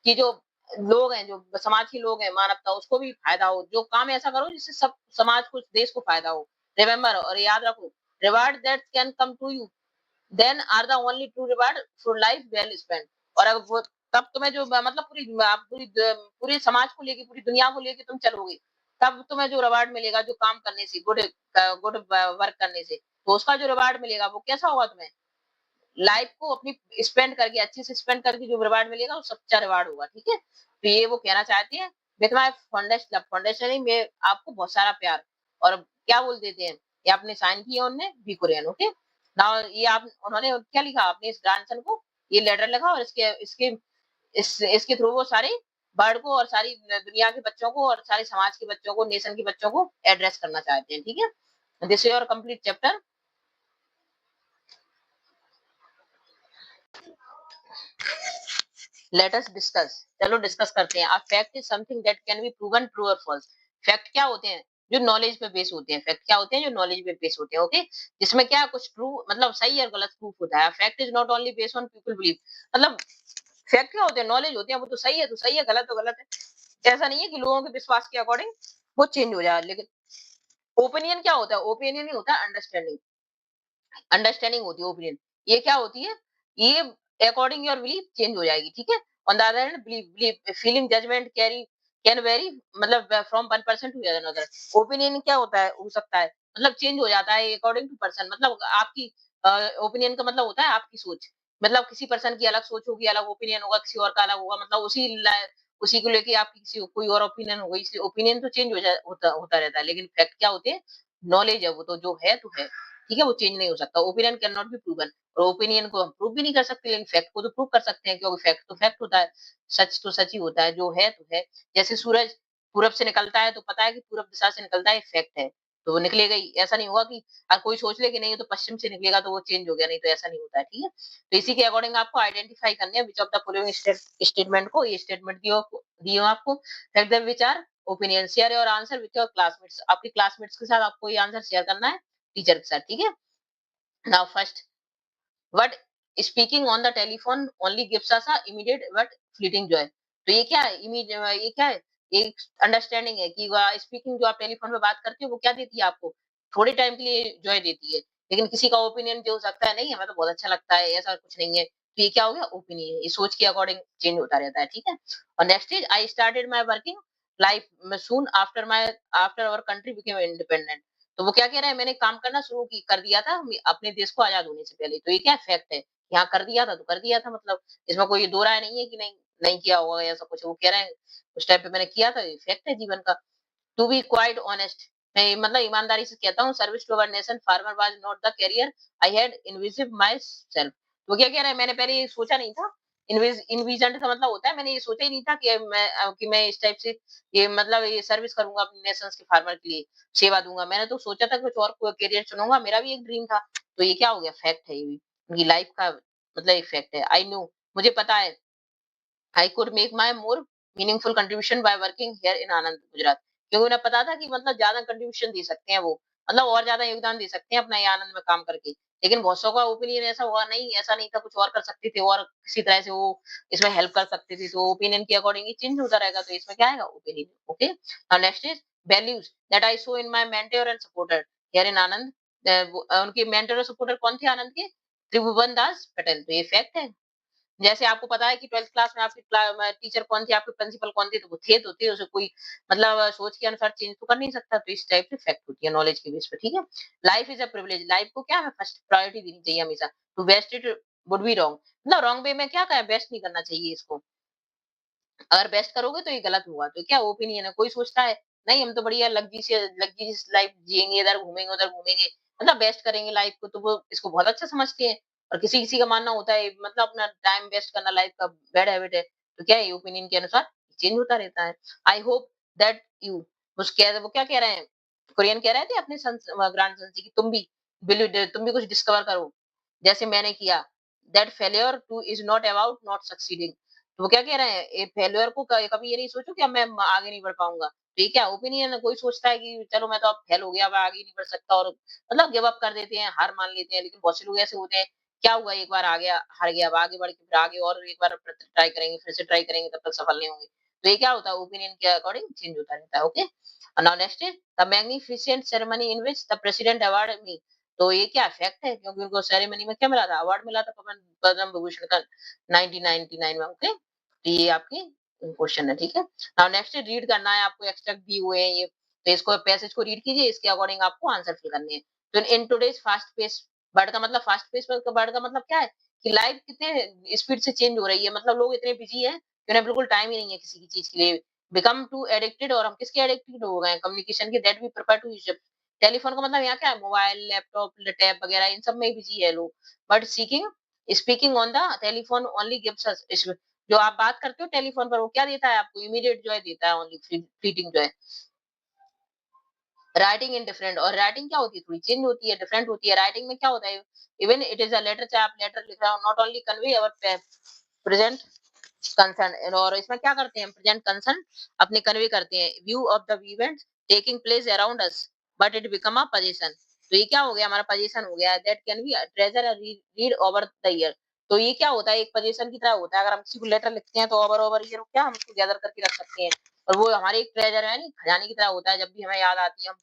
कि जो लोग हैं, जो समाज के लोग हैं, मानवता, उसको भी फायदा हो, जो काम ऐसा करो जिससे सब समाज को, देश को फायदा हो, रिमेम्बर, और याद रखो, reward that can come to you then are the only true reward for life well spent, और अब वो तब तुम्हें जो, मतलब पूरी समाज को लेके, पूरी दुनिया को लेके तुम चलोगे, तब तुम्हें जो रिवार्ड मिलेगा, जो काम करने से, गुड वर्क करने से, तो उसका जो रिवार्ड मिलेगा वो कैसा होगा, तुम्हें लाइफ को अपनी स्पेंड करके, अच्छे से स्पेंड करके जो रिवार्ड मिलेगा वो सच्चा रिवार्ड होगा, ठीक है, तो ये वो कहना चाहती है, विथ माय फाउंडेशन, फाउंडेशन में आपको बहुत सारा प्यार, और क्या बोल देते हैं, ये आपने साइन किया उनने भी कुरियन, ओके, नाउ ये आप, उन्होंने क्या लिखा, अपने इस ग्रैंडसन को ये लेटर लिखा, और इसके थ्रू वो सारे वर्ल्ड को, और सारी दुनिया के बच्चों को, और सारे समाज के बच्चों को, नेशन के बच्चों को एड्रेस करना चाहते हैं, ठीक है, this is your complete chapter. Let us discuss, चलो डिस्कस करते हैं। A fact is something that can B proven true और फॉल्स। फैक्ट क्या होते हैं? जो नॉलेज पे बेस होते हैं। फैक्ट क्या होते हैं? जो नॉलेज पे बेस होते हैं। ओके, जिसमें क्या कुछ ट्रू मतलब सही और गलत प्रूफ होता है। Fact is not only based on people believe, मतलब फैक्ट क्या होते हैं? नॉलेज होते हैं, वो तो सही है तो सही है, गलत तो गलत है। ऐसा नहीं है कि लोगों के विश्वास के अकॉर्डिंग वो चेंज हो जाए। लेकिन ओपिनियन क्या होता है? ओपिनियन ही होता है अंडरस्टैंडिंग। अंडरस्टैंडिंग होती है ओपिनियन। ये क्या होती है? ये अकॉर्डिंग योर बिलीफ चेंज हो जाएगी, ठीक है? On the other hand belief belief feeling judgement carry can vary, मतलब from one person to another. Opinion क्या होता है? हो सकता है मतलब चेंज हो जाता है अकॉर्डिंग टू पर्सन, मतलब आपकी ओपिनियन का मतलब होता है आपकी सोच। मतलब किसी पर्सन की अलग सोच होगी, अलग ओपिनियन होगा, किसी और का अलग होगा, मतलब उसी को लेके आपकी किसी कोई और ओपिनियन होगी। इसलिए ओपिनियन तो चेंज होता होता रहता है, लेकिन फैक्ट क्या होते हैं? नॉलेज है, वो तो जो है तो है, ठीक है? वो चेंज नहीं हो सकता। Opinion can not be proven, और ओपिनियन को हम प्रूव भी नहीं कर सकते, लेकिन फैक्ट को तो प्रूव कर सकते हैं, क्योंकि फैक्ट तो फैक्ट होता है। सच तो सच ही होता है, जो है तो है। जैसे सूरज पूरब से निकलता है तो पता है कि पूरब दिशा से निकलता है, फैक्ट है, तो वो निकलेगा ही। ऐसा नहीं होगा कि कोई सोच ले कि नहीं ये तो पश्चिम से निकलेगा तो वो चेंज हो गया, नहीं तो ऐसा नहीं होता है, ठीक है? तो इसी के अकॉर्डिंग आपको आइडेंटिफाई करने हैं विच ऑफ द फॉलोइंग स्टेटमेंट को, ये स्टेटमेंट दिए हो आपको। Fact the which our opinion, share your answer with your classmates. आपके क्लासमेट्स के साथ आपको ये आंसर शेयर करना है, टीचर के साथ, ठीक है? Now first, what speaking on the telephone only gives us a immediate but fleeting joy। तो ये क्या है? ये क्या है? एक अंडरस्टैंडिंग है कि स्पीकिंग जो आप टेलीफोन पे बात करते हो वो क्या देती है आपको? थोड़े टाइम के लिए जॉय देती है। लेकिन किसी का ओपिनियन जो हो सकता है, नहीं हमें तो बहुत अच्छा लगता है, ऐसा कुछ नहीं है। तो ये क्या हो गया? ओपिनियन। ये सोच के अकॉर्डिंग चेंज होता रहता है, ठीक है? और next is I started my working life soon after our country became independent. तो वो क्या कह रहा है? मैंने काम करना शुरू कर दिया था अपने देश को आजाद होने से पहले। तो ये क्या फैक्ट है? यहाँ कर दिया था तो कर दिया था, मतलब इसमें कोई दो राय नहीं है कि नहीं नहीं किया होगा या ऐसा कुछ। वो कह रहे हैं उस टाइम पे मैंने किया था, ये फैक्ट है जीवन का। टू बी क्वाइट ऑनेस्ट, मैं मतलब ईमानदारी से कहता हूँ, service to our nation farmer was not the career I had envisage myself. तो क्या कह रहे हैं? मैंने पहले ये सोचा नहीं था। इन्विजन का मतलब होता है मैंने ये सोचा ही नहीं था कि मैं इस टाइप से ये मतलब ये सर्विस करूंगा अपने नेशन के फार्मर के लिए, सेवा दूंगा। मैंने तो सोचा था कुछ और करियर चुनूंगा, मेरा भी एक ड्रीम था। तो ये क्या हो गया? फैक्ट है, ये भी उनकी लाइफ का मतलब एक फैक्ट है। आई नो, मुझे पता है, I could make my more meaningful contribution by working here in Anand Gujarat. क्योंकि उन्हें पता था कि मतलब ज्यादा कंट्रीब्यूशन दे सकते हैं वो, मतलब और ज्यादा योगदान दे सकते हैं अपना ये आनंद में काम करके। लेकिन बहुत सौ का ओपिनियन ऐसा हुआ नहीं, ऐसा नहीं था, कुछ और कर सकते थे और किसी तरह से वो इसमें हेल्प कर सकते थे। तो ओपिनियन के अकॉर्डिंग चेंज होता रहेगा, तो इसमें क्या आएगा? Opinion. Okay, now next is values that I show in my mentor and supporter here in Anand. उनके मेंटर और सपोर्टर कौन थे आनंद के? त्रिभुवन दास पटेल। तो ये फैक्ट है। जैसे आपको पता है कि 12th क्लास में आपके टीचर कौन थे, आपके प्रिंसिपल कौन थे, तो वो थे तो थे, उसे कोई मतलब सोच के अनुसार चेंज तो कर नहीं सकता। तो इस टाइप से फैक्ट होती है नॉलेज के बेस पे, ठीक है? Life is a privilege, life को क्या हमें फर्स्ट प्रायोरिटी देनी चाहिए हमेशा। To waste it would be wrong, मतलब रॉन्ग वे में क्या कहें, बेस्ट नहीं करना चाहिए इसको। अगर बेस्ट करोगे तो ये गलत हुआ। तो क्या ओपिनियन है? कोई सोचता है नहीं हम तो बढ़िया लग्जरियस लाइफ जिएंगे, इधर घूमेंगे उधर घूमेंगे, मतलब बेस्ट करेंगे लाइफ को, तो वो इसको बहुत अच्छा समझते हैं। और किसी किसी का मानना होता है मतलब अपना टाइम वेस्ट करना लाइफ का बैड हैबिट है। तो क्या है? ओपिनियन के अनुसार चेंज होता रहता है। आई होप दैट यू, वो क्या कह रहे हैं? कोरियन कह रहे थे अपने ग्रैंड सन से कि तुम भी कुछ डिस्कवर करो जैसे मैंने किया। That failure two is not about not succeeding. तो वो क्या कह रहे हैं? फेल्योर को कभी ये नहीं सोचो कि अब मैं आगे नहीं बढ़ पाऊंगा। तो ये क्या ओपिनियन है? कोई सोचता है कि चलो मैं तो अब फेल हो गया, अब आगे नहीं बढ़ सकता, और मतलब गिव अप कर देते हैं, हार मान लेते हैं। लेकिन बहुत से लोग ऐसे होते हैं, क्या हुआ एक बार आ गया, हार गया, अब आगे बढ़ के फिर आगे और एक बार ट्राई करेंगे, फिर से ट्राई करेंगे, तब तक सफल नहीं होंगे। तो ये क्या होता है? ओपिनियन के अकॉर्डिंग चेंज होता रहता है। Okay, now next is the magnificent ceremony in which the president award me. तो ये क्या फैक्ट है? क्योंकि उनको सेरेमनी में क्या मिला था? अवार्ड मिला था पद्म विभूषण का 1999 में। ओके, तो ये आपकी क्वेश्चन है, ठीक है? नाउ नेक्स्ट रीड करना है आपको, एक्सट्रैक्ट दिए हुए हैं ये, तो इसको पैसेज को रीड कीजिए, इसके अकॉर्डिंग आपको आंसर फिल करने हैं। तो in today's fast pace world का मतलब फास्ट पेस वर्ल्ड का मतलब क्या है? कि लाइफ कितने स्पीड से चेंज हो रही है, मतलब लोग इतने बिजी हैं कि उन्हें बिल्कुल टाइम ही नहीं है किसी की चीज के लिए। बिकम टू एडिक्टेड, और हम किसके एडिक्टेड हो गए हैं? कम्युनिकेशन के, that we prefer to use telephone का मतलब यहाँ क्या है? मोबाइल, लैपटॉप, टैब वगैरह इन सब में बिजी है लोग। But seeking speaking on the telephone only gives us, जो आप बात करते हो टेलीफोन पर वो क्या देता है आपको? इमीडिएट जॉय देता है, only fleeting Joy. Writing in different, और राइटिंग क्या होती है? थोड़ी चेंज होती है, डिफरेंट होती है। राइटिंग में क्या होता है? Even it is a letter, चाहे आप लेटर लिख रहे हो, not only convey our present concern, और इसमें क्या करते हैं, प्रेजेंट कंसर्न अपने कन्वे करते हैं, view of the event taking place around us but it become a position. तो ये क्या हो गया, हमारा पोजीशन हो गया, that can be treasure read over the year. तो ये क्या होता है, एक पोजीशन की तरह होता है, अगर हम किसी को लेटर लिखते हैं तो ओवर ईयर क्या हम उसको गैदर करके रख सकते हैं, और वो हमारे एक ट्रेजर है, नहीं खजाने की तरह होता है, जब भी हमें याद आती है हम,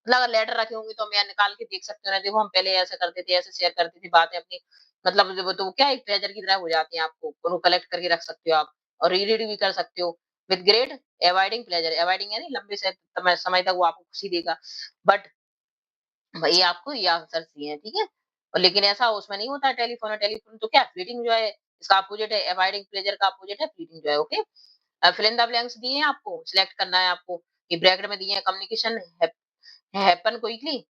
मतलब अगर लेटर रखे होंगे तो मैं निकाल के देख सकते हो ना, देखो हम पहले ऐसे करते थे, ऐसे शेयर करते थे बातें अपनी, मतलब जो तो क्या एक ट्रेजर की तरह हो जाती है, आपको उनको कलेक्ट करके रख सकते हो आप, और रीड भी कर सकते हो with great avoiding pleasure. Avoiding यानी लंबे से समय तक वो आपको खुशी देगा, बट भई आपको ये आंसर चाहिए, ठीक है? और लेकिन ऐसा उसमें नहीं होता है, टेलीफ़ोन है, टेलीफ़ोन तो क्या फ्लीटिंग जॉय है, इसका अपोज़िट है, अवॉइडिंग प्लेज़र का अपोज़िट है fleeting joy, okay? Fill in the blanks दिए हैं आपको, सिलेक्ट करना है आपको, ये ब्रैकेट में दिए हैं, communication happen quickly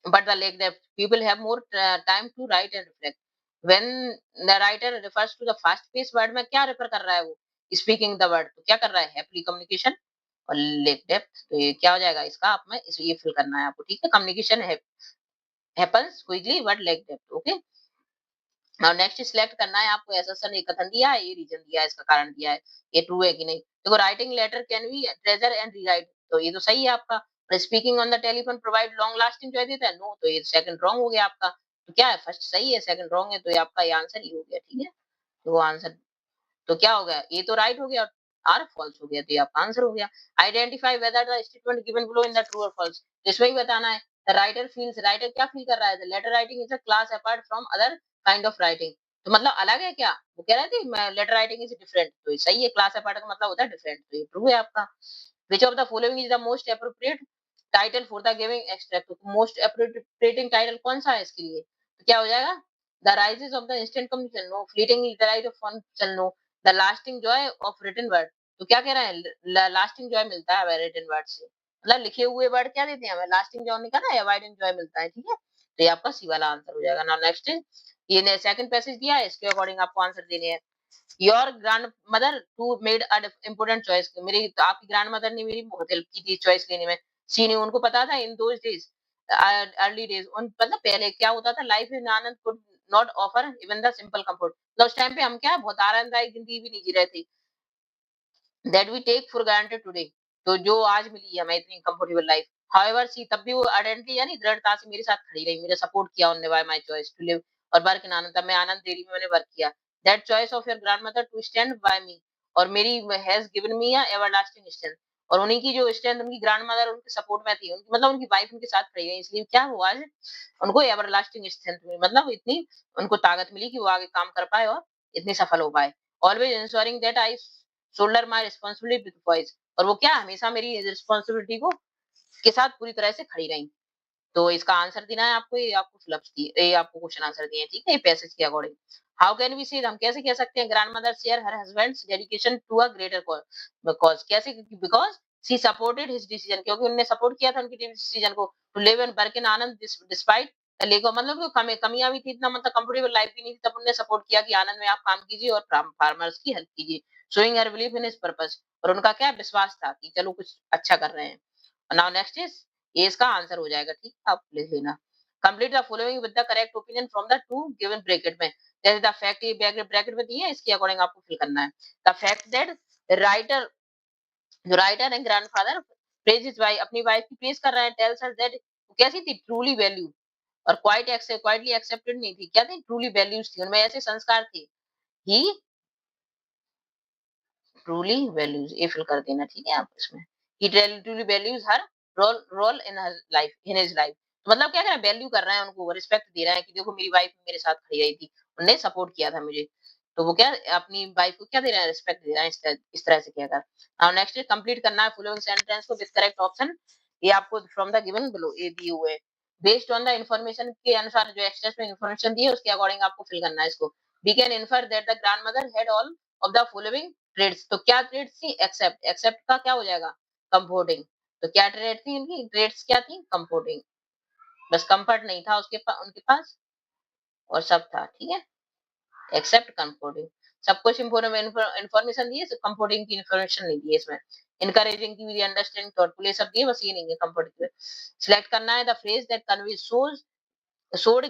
but the like that people have more time to write and reflect when the writer refers to the fast paced word में क्या रेफर कर रहा है वो, speaking the word तो क्या कर रहा है, happily communication, और lake depth तो ये क्या हो जाएगा इसका, आप में इस ये फिल करना है आपको, ठीक है? Communication happens quickly but like depth, okay? Now next select करना है आपको, ऐसा सर ने कथन दिया है, ये रीजन दिया है, इसका कारण दिया है, ये ट्रू है कि नहीं। देखो writing letter can be treasure and rewrite, तो ये तो सही है आपका। Speaking on the telephone provide long lasting joy देता है, नो, तो ये सेकंड रॉन्ग हो गया आपका। तो क्या है, फर्स्ट सही है, सेकंड रॉन्ग है, तो ये आपका ये आंसर ही हो गया, ठीक है? तो वो आंसर तो क्या हो गया, ए तो राइट हो गया और आर फॉल्स हो गया, तो ये आपका आंसर हो गया। Identify whether the statement given below in the true और फॉल्स, इसमें ही बताना है। द राइटर फील्स, राइटर क्या फील कर रहा है, the letter writing is a class apart from other kind of writing, तो मतलब अलग है क्या, वो कह रहे थे लेटर राइटिंग इज डिफरेंट, तो ये सही है, क्लास अपार्ट का मतलब होता है डिफरेंट, तो ये ट्रू है आपका। Which of the following is the most appropriate title for the giving extract, most appropriating title कौन सा है इसके लिए, तो क्या हो जाएगा, the rises of the instant communication, no, fleeting literary of fun, no, the lasting joy of written word, तो क्या कह रहे हैं, लास्टिंग जॉय मिलता है हमें रिटन वर्ड से, मतलब लिखे हुए वर्ड क्या देते हैं हमें, लास्टिंग जॉय नहीं करना, अवॉइडेंट जॉय मिलता है, ठीक है? तो ये आपका सी वाला आंसर हो जाएगा। नाउ नेक्स्ट, ये सेकंड पैसेज दिया है, इसके अकॉर्डिंग आपको आंसर देने हैं। Your grand mother to made a important choice, मेरी तो आपकी ग्रैंड मदर ने मेरी बहुत हेल्प की थी चॉइस लेने में। सी ने, उनको पता था इन दोज डेज, अर्ली डेज, उन मतलब पहले क्या होता था, life in Anand could not offer even the simple comfort, तो उस टाइम पे हम क्या बहुत आरामदायक जिंदगी भी नहीं जी रहे थे, that we take for granted today, तो जो आज मिली है हमें इतनी कंफर्टेबल लाइफ। हाउएवर सी, तब भी वो आइडेंटिटी यानी दृढ़ता से मेरे साथ खड़ी रही, मेरा सपोर्ट किया उन्होंने, by my choice to live और वर्क इन आनंद, तब मैं आनंद डेयरी में मैंने वर्क किया। That choice of your grandmother to stand by me, और मेरी has given me a everlasting strength, और उन्हीं की जो स्ट्रेंथ, उनकी ग्रैंडमदर उनके सपोर्ट में थी, उनकी मतलब उनकी वाइफ उनके साथ खड़ी रही, इसलिए क्या हुआ आज उनको एवरलास्टिंग स्ट्रेंथ मिली, मतलब इतनी उनको ताकत मिली कि वो आगे काम कर पाए और इतने सफल हो पाए। Always ensuring that I shoulder my responsibility with voice, और वो क्या हमेशा मेरी रिस्पांसिबिलिटी को के साथ पूरी तरह से खड़ी रही। तो इसका आंसर देना है आपको, ये आपको फिलअप्स दिए, ये आपको क्वेश्चन आंसर दिए हैं, ठीक है? ये पैसेज के अकॉर्डिंग। हाउ कैन वी से, हम कैसे कह सकते हैं, grandmother share her husband's dedication to a greater cause, कैसे, because she supported his decision, क्योंकि उन्होंने सपोर्ट किया था उनके डिसीजन को, to live and work in Anand despite लेको, मतलब जो कमियां भी थी, इतना मतलब कंफर्टेबल लाइफ भी नहीं थी, तब उन्होंने सपोर्ट किया कि आनंद में आप काम कीजिए और फार्मर्स की हेल्प कीजिए, showing her belief in his purpose, और उनका क्या विश्वास था कि चलो कुछ अच्छा कर रहे हैं। नाउ नेक्स्ट इज, ये इसका आंसर हो जाएगा, ठीक है? आप लिख लेना। Complete the following with the correct opinion from the two given bracket में, जैसे द फैक्ट, ये ब्रैकेट में दिए हैं, इसके अकॉर्डिंग आपको फिल करना है। द फैक्ट दैट राइटर, जो writer and grandfather praise his wife, अपनी वाइफ की प्रेज कर रहा है, टेल्स अस दैट वो कैसी थी, ट्रूली वैल्यू, और क्वाइटली एक्सेप्टेड नहीं थी, क्या थी, ट्रूली वैल्यूज थी उनमें, ऐसे संस्कार थे, ही ट्रूली वैल्यूज, ये फिल कर देना, ठीक है? आप इसमें ही truly values her role role in her life, in his life, तो मतलब क्या कर रहा है, वैल्यू कर रहा है उनको, रिस्पेक्ट दे रहा है कि देखो मेरी वाइफ मेरे साथ खड़ी रही थी, उन्होंने सपोर्ट किया था मुझे, तो वो क्या अपनी वाइफ को क्या दे रहा है, रिस्पेक्ट दे रहा है, इस तरह से कहकर। अब नेक्स्ट कंप्लीट करना है फॉलोइंग सेंटेंस को विद करेक्ट ऑप्शन, ये आपको फ्रॉम द गिवन बिलो ये दिए हुए हैं, बेस्ड ऑन द इंफॉर्मेशन के अनुसार, जो एक्स्ट्रा में इंफॉर्मेशन दी है उसके अकॉर्डिंग आपको फिल करना है इसको। We can infer that the grandmother had all of the following traits, तो क्या ट्रेड्स थी, एक्सेप्ट, एक्सेप्ट का क्या हो जाएगा, कंफर्टिंग, तो क्या ट्रेड थी इनकी, ट्रेड्स क्या थी, कंफर्टिंग, बस कंफर्ट नहीं था उनके पास, और सब था, ठीक है? एक्सेप्ट कंफर्टिंग, सब कुछ इंफॉर्मेशन दी है, कंफर्टिंग की इंफॉर्मेशन नहीं दी है इसमें। इनकरेजिंग की भी, अंडरस्टैंडिंग, थॉटफुल, ये सब दिए, बस ये नहीं है कंफर्टिंग। सिलेक्ट करना है the phrase that conveys showed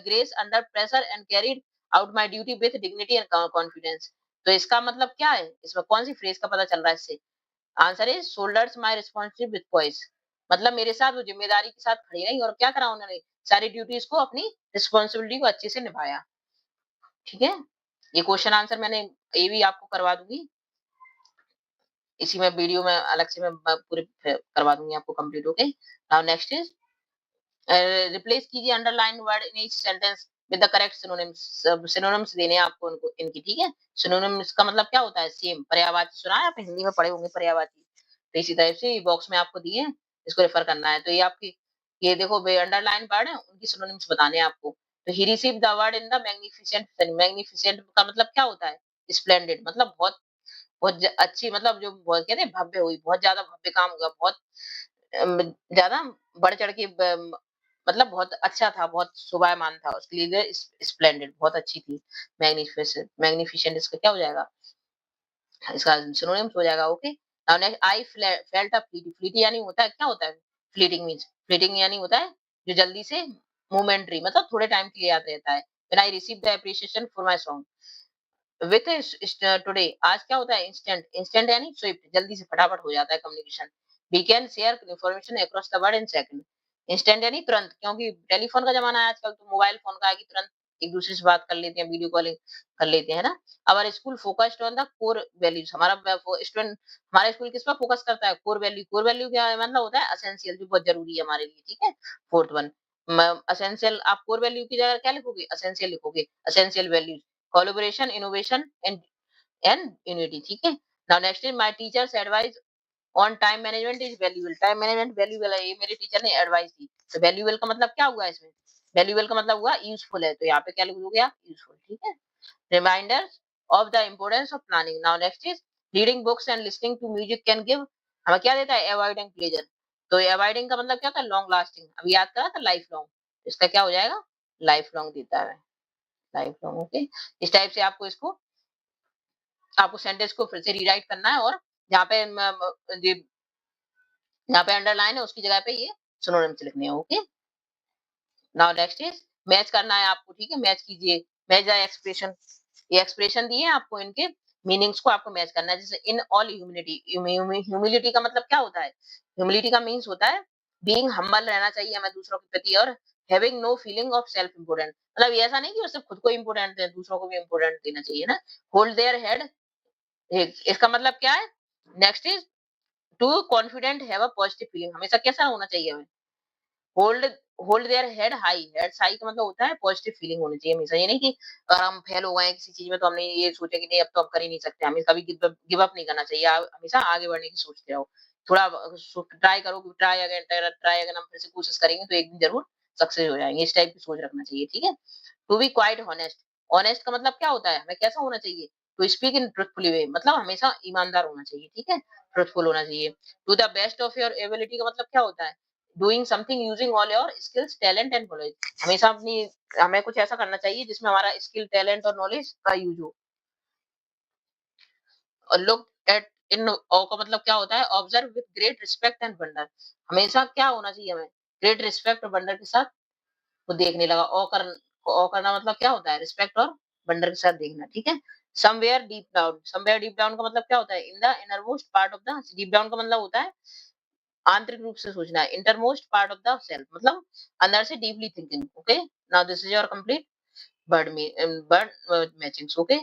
grace under pressure and carried out my duty with dignity and confidence, तो इसका मतलब क्या है, इसमें कौन सी फ्रेज का पता चल रहा है इससे? Answer is shoulders my responsibility with poised, मतलब मेरे साथ वो जिम्मेदारी के साथ खड़ी रही और क्या करा उन्होंने, सारी ड्यूटीज को, अपनी रिस्पॉन्सिबिलिटी को अच्छे से निभाया। ठीक है, ये क्वेश्चन आंसर मैंने ये भी आपको करवा दूंगी, इसी में वीडियो में अलग से मैं पूरे करवा दूंगी आपको complete. Okay, now next is replace कीजिए underline word in each sentence with the correct synonyms. Synonyms देने हैं आपको उनको इनकी, ठीक है। सिनोनिम्स का मतलब क्या होता है, सेम, पर्यायवाची सुना है आप हिंदी में पढ़े होंगे पर्यायवाची, तो इसी तरह से बॉक्स में आपको दिए हैं, इसको रेफर करना है। तो ये आपकी, ये देखो अंडरलाइन वर्ड है, उनकी सिनोनिम्स बताने हैं आपको। तो he received the award in the magnificent. Magnificent का मतलब क्या होता है, स्प्लेंडेड, मतलब बहुत बहुत अच्छी, मतलब जो बहुत कहते हैं भव्य हुई, बहुत ज्यादा भव्य काम हुआ, बहुत ज्यादा बढ़ चढ़ के मतलब बहुत अच्छा था, बहुत शोभायमान था, उसके लिए स्प्लेंडेड, बहुत अच्छी थी। मैग्निफिसेंट, मैग्निफिसेंट इसका क्या हो जाएगा, इसका सिनोनिम्स हो जाएगा। Okay, now next, I felt a fleety. Fleety यानी होता है, क्या होता है फ्लीटिंग मींस, फ्लीटिंग यानी होता है जो जल्दी से, मोमेंटरी, मतलब थोड़े टाइम के लिए याद रहता है। When I receive the appreciation for my song with today, आज क्या होता है, इंस्टेंट, इंस्टेंट यानी स्विफ्ट, जल्दी से फटाफट हो जाता है communication. We can share information across the world in second. Instant यानी तुरंत, क्योंकि टेलीफोन का जमाना है आजकल, तो मोबाइल फोन का है कि तुरंत एक दूसरे से बात कर लेते हैं, वीडियो कॉलिंग कर लेते हैं ना। हमारा school focused on the core values, हमारा स्टूडेंट, हमारा स्कूल किस पर फोकस करता है, कोर वैल्यू। कोर वैल्यू क्या है, मतलब होता है एसेंशियल, जो बहुत जरूरी है हमारे लिए, ठीक है। फोर्थ वन, एसेंशियल, आप कोर वैल्यू की जगह क्या लिखोगे, एसेंशियल लिखोगे, essential values, collaboration, innovation and unity, ठीक है। Now next is my teachers advice on time management is valuable. Time management valuable है, ये मेरे टीचर ने एडवाइस दी। तो वैल्यूएबल का मतलब क्या हुआ इसमें, वैल्यूएबल का मतलब हुआ यूजफुल है, तो यहाँ पे क्या लिख दोगे आप, यूजफुल, ठीक है। Reminders of the importance of planning. Now next is reading books and listening to music can give, हमें क्या देता है, अवॉइडिंग प्लेजर। तो अवॉइडिंग का मतलब क्या होता है, लॉन्ग लास्टिंग, अभी याद करा था लाइफ लॉन्ग, इसका क्या हो जाएगा, लाइफ लॉन्ग देता है, लाइफ लॉन्ग। ओके, इस टाइप से आपको इसको, आपको सेंटेंस को फिर से रीराइट करना है, और जहाँ पे जहाँ पे अंडरलाइन है उसकी जगह पे ये सिनोनिम्स लिखने हैं। Okay, now next is match करना है आपको, ठीक है, मैच कीजिए, मैच द एक्सप्रेशन। ये एक्सप्रेशन दिए हैं आपको, इनके मीनिंग्स को आपको मैच करना है। जैसे इन ऑल ह्यूमिलिटी, ह्यूमिलिटी का मतलब क्या होता है, ह्यूमिलिटी का मीन्स होता है बीइंग हम्बल, रहना चाहिए हमें दूसरों के प्रति, और having no feeling of self important, मतलब ये ऐसा नहीं कि वो सिर्फ खुद को इम्पोर्टेंट है, दूसरों को भी इम्पोर्टेंट देना चाहिए ना। होल्ड देयर हेड, इसका मतलब क्या है, next is to confident have a positive feeling, हमेशा कैसा होना चाहिए हमें, hold hold their head high, head high का मतलब होता है पॉजिटिव फीलिंग होनी चाहिए हमेशा। ये नहीं कि अगर हम फेल हो गए हैं किसी चीज में तो हमने ये सोचा कि नहीं अब तो हम कर ही नहीं सकते, हमें कभी गिव अप नहीं करना चाहिए, आप हमेशा आगे बढ़ने की सोचते रहो। थोड़ा ट्राई करो, ट्राई अगेन, ट्राई अगेन, हम फिर से कोशिश करेंगे तो एक दिन जरूर सक्सेस हो जाएंगे, इस टाइप की सोच रखना चाहिए, ठीक है। To be quite honest, honest का मतलब क्या होता है, हमें कैसा होना चाहिए, to speak in truthfully way, मतलब हमेशा ईमानदार होना चाहिए, ठीक है, ट्रुथफुल होना चाहिए। To the best of your ability का मतलब क्या होता है, doing something using all your skills talent and knowledge, हमेशा अपनी, हमें कुछ ऐसा करना चाहिए जिसमें हमारा स्किल टैलेंट और नॉलेज का यूज हो। और लुक एट इन ऑ का मतलब क्या होता है, observe with great respect and wonder, हमेशा क्या होना चाहिए हमें, ग्रेट रिस्पेक्ट और वंडर के साथ वो देखने लगा। ओ करना मतलब क्या होता है, रिस्पेक्ट और वंडर के साथ देखना, ठीक है। Somewhere deep down, somewhere deep down का मतलब क्या होता है, in the innermost part of the, deep down का मतलब होता है आंतरिक रूप से सोचना है, इंटरमोस्ट पार्ट ऑफ द सेल्फ मतलब अंदर से deeply thinking. Okay, now this is your complete bird me bird matchings. Okay,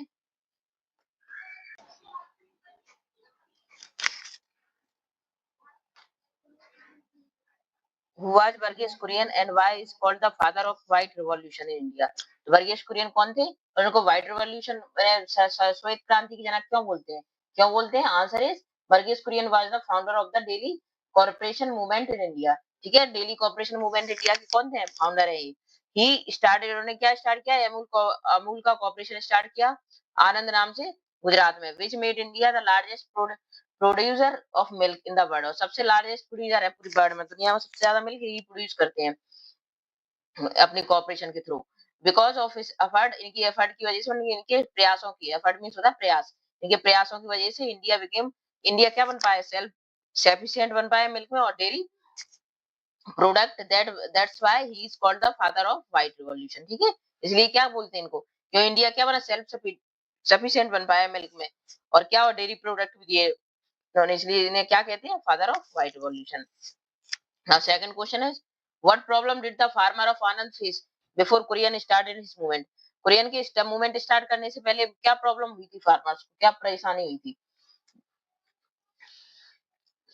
who was Varghese Kurian and why is called the father of white revolution in India? तो वर्गीज कुरियन कौन थे और उनको white revolution, श्वेत क्रांति की जनक क्यों बोलते हैं, क्यों बोलते हैं, answer is Verghese Kurien was the founder of the dairy corporation movement in India, ठीक है। डेली कॉर्पोरेशन मूवमेंट इंडिया के कौन थे, फाउंडर है ये। ही स्टार्टेड, उन्होंने क्या स्टार्ट किया, अमूल का कॉर्पोरेशन स्टार्ट किया आनंद नाम से, गुजरात में, which made India the largest producer of milk in the world, और सबसे लार्जेस्ट प्रोड्यूसर है पूरी वर्ल्ड में, दुनिया में सबसे ज्यादा मिल्क यही प्रोड्यूस करते हैं अपने कॉर्पोरेशन के through. Because of his effort, इनकी एफर्ट की वजह से, इनके प्रयासों की, एफर्ट मींस होता है प्रयास, इनके प्रयासों की वजह से इंडिया बिकेम, इंडिया क्या बन पाया, सेल्फ सफिशिएंट बन पाया मिल्क में और dairy product, that's why he is called the father of white revolution, ठीक है। इसलिए क्या बोलते हैं इनको, क्यों इंडिया क्या बना, सेल्फ सफिशिएंट बन पाया मिल्क में, और क्या और डेयरी प्रोडक्ट भी दिए उन्होंने, इसलिए इन्हें क्या कहते हैं, father of white revolution. Now second question is, what problem did the farmer of Anand face before Kurien started his movement? Kurien की मूवमेंट स्टार्ट करने से पहले क्या प्रॉब्लम हुई थी फार्मर्स को, क्या परेशानी हुई थी?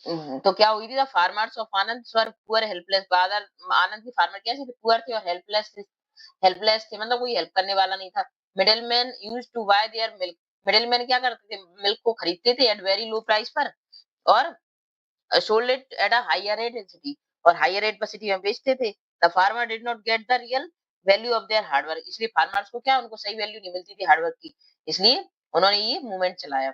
तो क्या हुई थी, the farmers of Anand were poor helpless. Father Anand की फार्मर कैसे थे, पुअर थे और हेल्पलेस थे। हेल्पलेस थे मतलब कोई हेल्प करने वाला नहीं था। Middleman used to buy their milk. Middleman क्या करते थे, मिल्क को खरीदते थे एट वेरी लो प्राइस पर, और sold it at a higher rate in city, और हायर रेट पर सिटी में बेचते थे। The farmer did not get the real value of their hard work. इसलिए फार्मर्स को क्या, उनको सही वैल्यू नहीं मिलती थी हार्ड वर्क की, इसलिए उन्होंने ये मूवमेंट चलाया।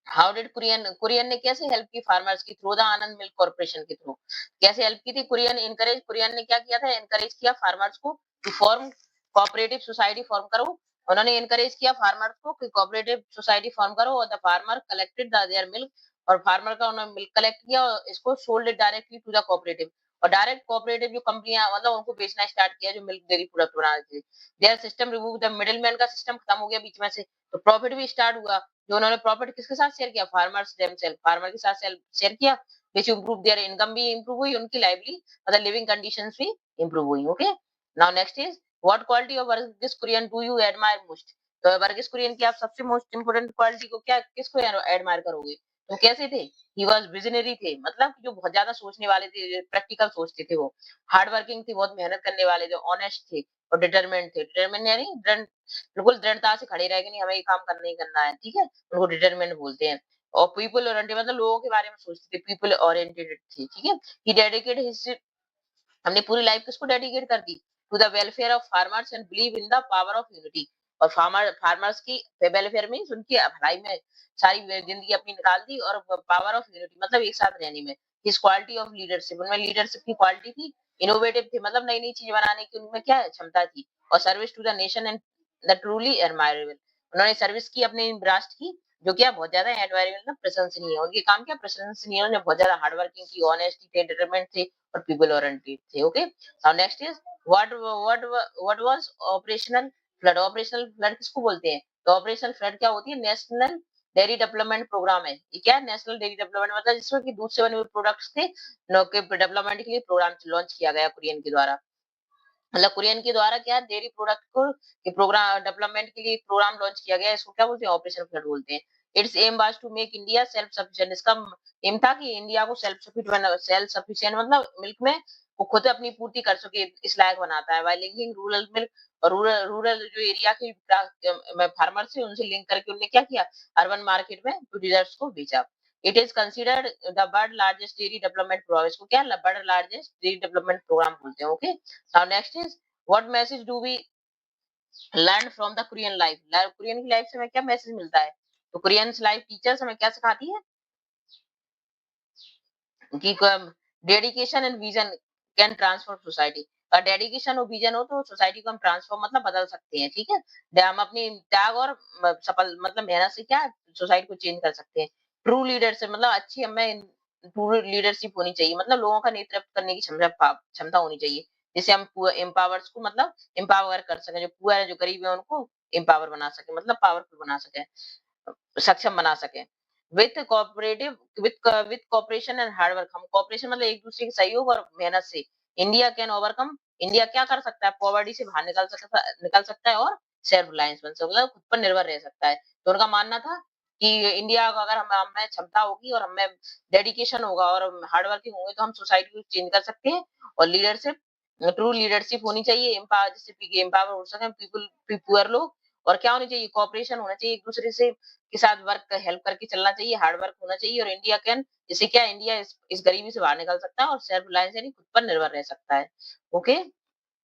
हाउ डिड कुरियन, कुरियन ने कैसे हेल्प की फार्मर्स की, through the Anand milk corporation के थ्रू। कैसे हेल्प की थी कुरियन, इनकरेज, कुरियन ने क्या किया था, एनकरेज किया फार्मर्स को to form cooperative society form करो। उन्होंने एनकरेज किया फार्मर्स को कि कोऑपरेटिव सोसाइटी फॉर्म करो, और the farmer collected their milk, और फार्मर का उन्होंने मिल्क कलेक्ट किया और इसको sold it directly to the cooperative, और डायरेक्ट कोऑपरेटिव जो कंपनियां मतलब उनको बेचना स्टार्ट किया जो मिल्क डेयरी प्रोडक्ट बना रहे थे। There system remove the middleman का सिस्टम खत्म हो गया बीच में से, तो प्रॉफिट भी स्टार्ट हुआ। जो उन्होंने प्रॉफिट किसके साथ शेयर किया, फार्मर्स देमसेल्फ, फार्मर के साथ शेयर किया, विच इंप्रूव देयर इनकम भी इंप्रूव हुई, उनकी लाइवली मतलब लिविंग कंडीशंस भी इंप्रूव हुई। Okay, now next is, what quality of Verghese Kurien do you admire most? तो वर्गिस कुरियन की आप सबसे मोस्ट इंपोर्टेंट क्वालिटी को क्या, किसको एडमायर करोगे? तो कैसे थे, ही वाज विजनरी थे, मतलब जो बहुत ज्यादा सोचने वाले थे, प्रैक्टिकल सोचते थे वो। हार्ड वर्किंग थे, बहुत मेहनत करने वाले थे, ऑनेस्ट थे, और डिटरमिनेंट थे। डिटरमिनेंट यानी बिल्कुल दृढ़ता से खड़े रह के, नहीं हमें ये काम करना ही करना है, ठीक है, उनको डिटरमिनेंट बोलते हैं। और पीपल ओरिएंटेड मतलब लोगों के बारे में सोचते थे, पीपल ओरिएंटेड थे, ठीक है। ही डेडिकेटेड हिज, हमने पूरी लाइफ किसको डेडिकेट कर दी, to the welfare of farmers and believe in the power of unity. और फार्मर्स की वेलफेयर मींस उनकी भलाई में सारी जिंदगी अपनी निकाल दी, और पावर ऑफ यूनिटी मतलब एक साथ रहने में। हिज क्वालिटी ऑफ लीडरशिप, उनमें लीडरशिप की क्वालिटी थी। इनोवेटिव थे, मतलब नई नई चीज बनाने की उनमें क्या क्षमता थी। और service to the nation and the truly admirable, उन्होंने सर्विस की अपने राष्ट्र की, जो क्या बहुत ज्यादा एडमायरेबल प्रशंसनीय है। उनके काम क्या प्रशंसनीय है, उन्होंने बहुत ज्यादा हार्ड वर्किंग की, ऑनेस्टी थे, डिटरमेंट थे, और पीपल ओरिएंटेड थे। Okay, now next is, what was operational flood? Operational flood किसको बोलते हैं? तो ऑपरेशनल फ्लड क्या होती है, नेशनल डेयरी डेवलपमेंट प्रोग्राम है। ये क्या है, नेशनल डेयरी डेवलपमेंट मतलब जिसमें कि दूध से बने हुए प्रोडक्ट्स थे, के डेवलपमेंट के लिए प्रोग्राम लॉन्च किया गया कुरियन के द्वारा। मतलब कुरियन के द्वारा क्या डेयरी प्रोडक्ट को के प्रोग्राम डेवलपमेंट के लिए प्रोग्राम लॉन्च किया गया, इसको क्या बोलते हैं, ऑपरेशन फ्लड बोलते हैं। Its aim was to make India self sufficient, इसका एम था कि इंडिया को सेल्फ सफिशिएंट मतलब मिल्क में वो खुद अपनी पूर्ति कर सके, इस लायक बनाता है। बाय लिंकिंग रूरल मिल्क, और रूरल रूरल जो एरिया के फार्मर से उनसे लिंक करके उन्होंने क्या किया, अर्बन मार्केट में प्रोड्यूसर्स को बेचा। It is considered the world largest dairy development programme, इसको क्या world largest dairy development programme बोलते हैं। Okay, now next is, what message do we learn from the Kurien life? Kurien की लाइफ से हमें क्या मैसेज मिलता है? तो कुरियन लाइफ टीचर्स हमें क्या सिखाती है कि dedication and vision can transform society. और डेडिकेशन और विजन हो तो सोसाइटी को हम ट्रांसफॉर्म मतलब बदल सकते हैं, ठीक है। हम अपनी त्याग और सफल मतलब मेहनत से क्या सोसाइटी को चेंज कर सकते हैं। ट्रू लीडरशिप मतलब अच्छी हमें ट्रू लीडरशिप होनी चाहिए, मतलब लोगों का नेतृत्व करने की क्षमता क्षमता होनी चाहिए, जिससे हम एम्पावर्स को मतलब एम्पावर कर सके, जो पुअर है जो गरीब है उनको एम्पावर बना सके, मतलब पावरफुल बना सके, सक्षम बना सके। With cooperative with cooperation and hard work, हम कोऑपरेशन मतलब एक दूसरे के सहयोग और मेहनत से इंडिया कैन ओवरकम, इंडिया क्या कर सकता है, पॉवर्टी से बाहर निकल सकता है, और सेल्फ रिलायंस बन सकता है, मतलब खुद पर निर्भर रह सकता है। तो उनका मानना था कि इंडिया को अगर हमें क्षमता होगी और हमें डेडिकेशन होगा और हार्ड वर्किंग होंगे तो हम सोसाइटी को चेंज कर सकते हैं। और लीडरशिप, ट्रू लीडरशिप होनी चाहिए, एम्पावर जिससे एम्पावर हो सके पीपल, पुअर लोग। और क्या होनी चाहिए, कोऑपरेशन होना चाहिए, एक दूसरे से के साथ वर्क हेल्प करके चलना चाहिए, हार्ड वर्क होना चाहिए। और इंडिया कैन, इससे क्या इंडिया इस गरीबी से बाहर निकल सकता है और सेल्फ रिलायंस यानी खुद पर निर्भर रह सकता है। ओके,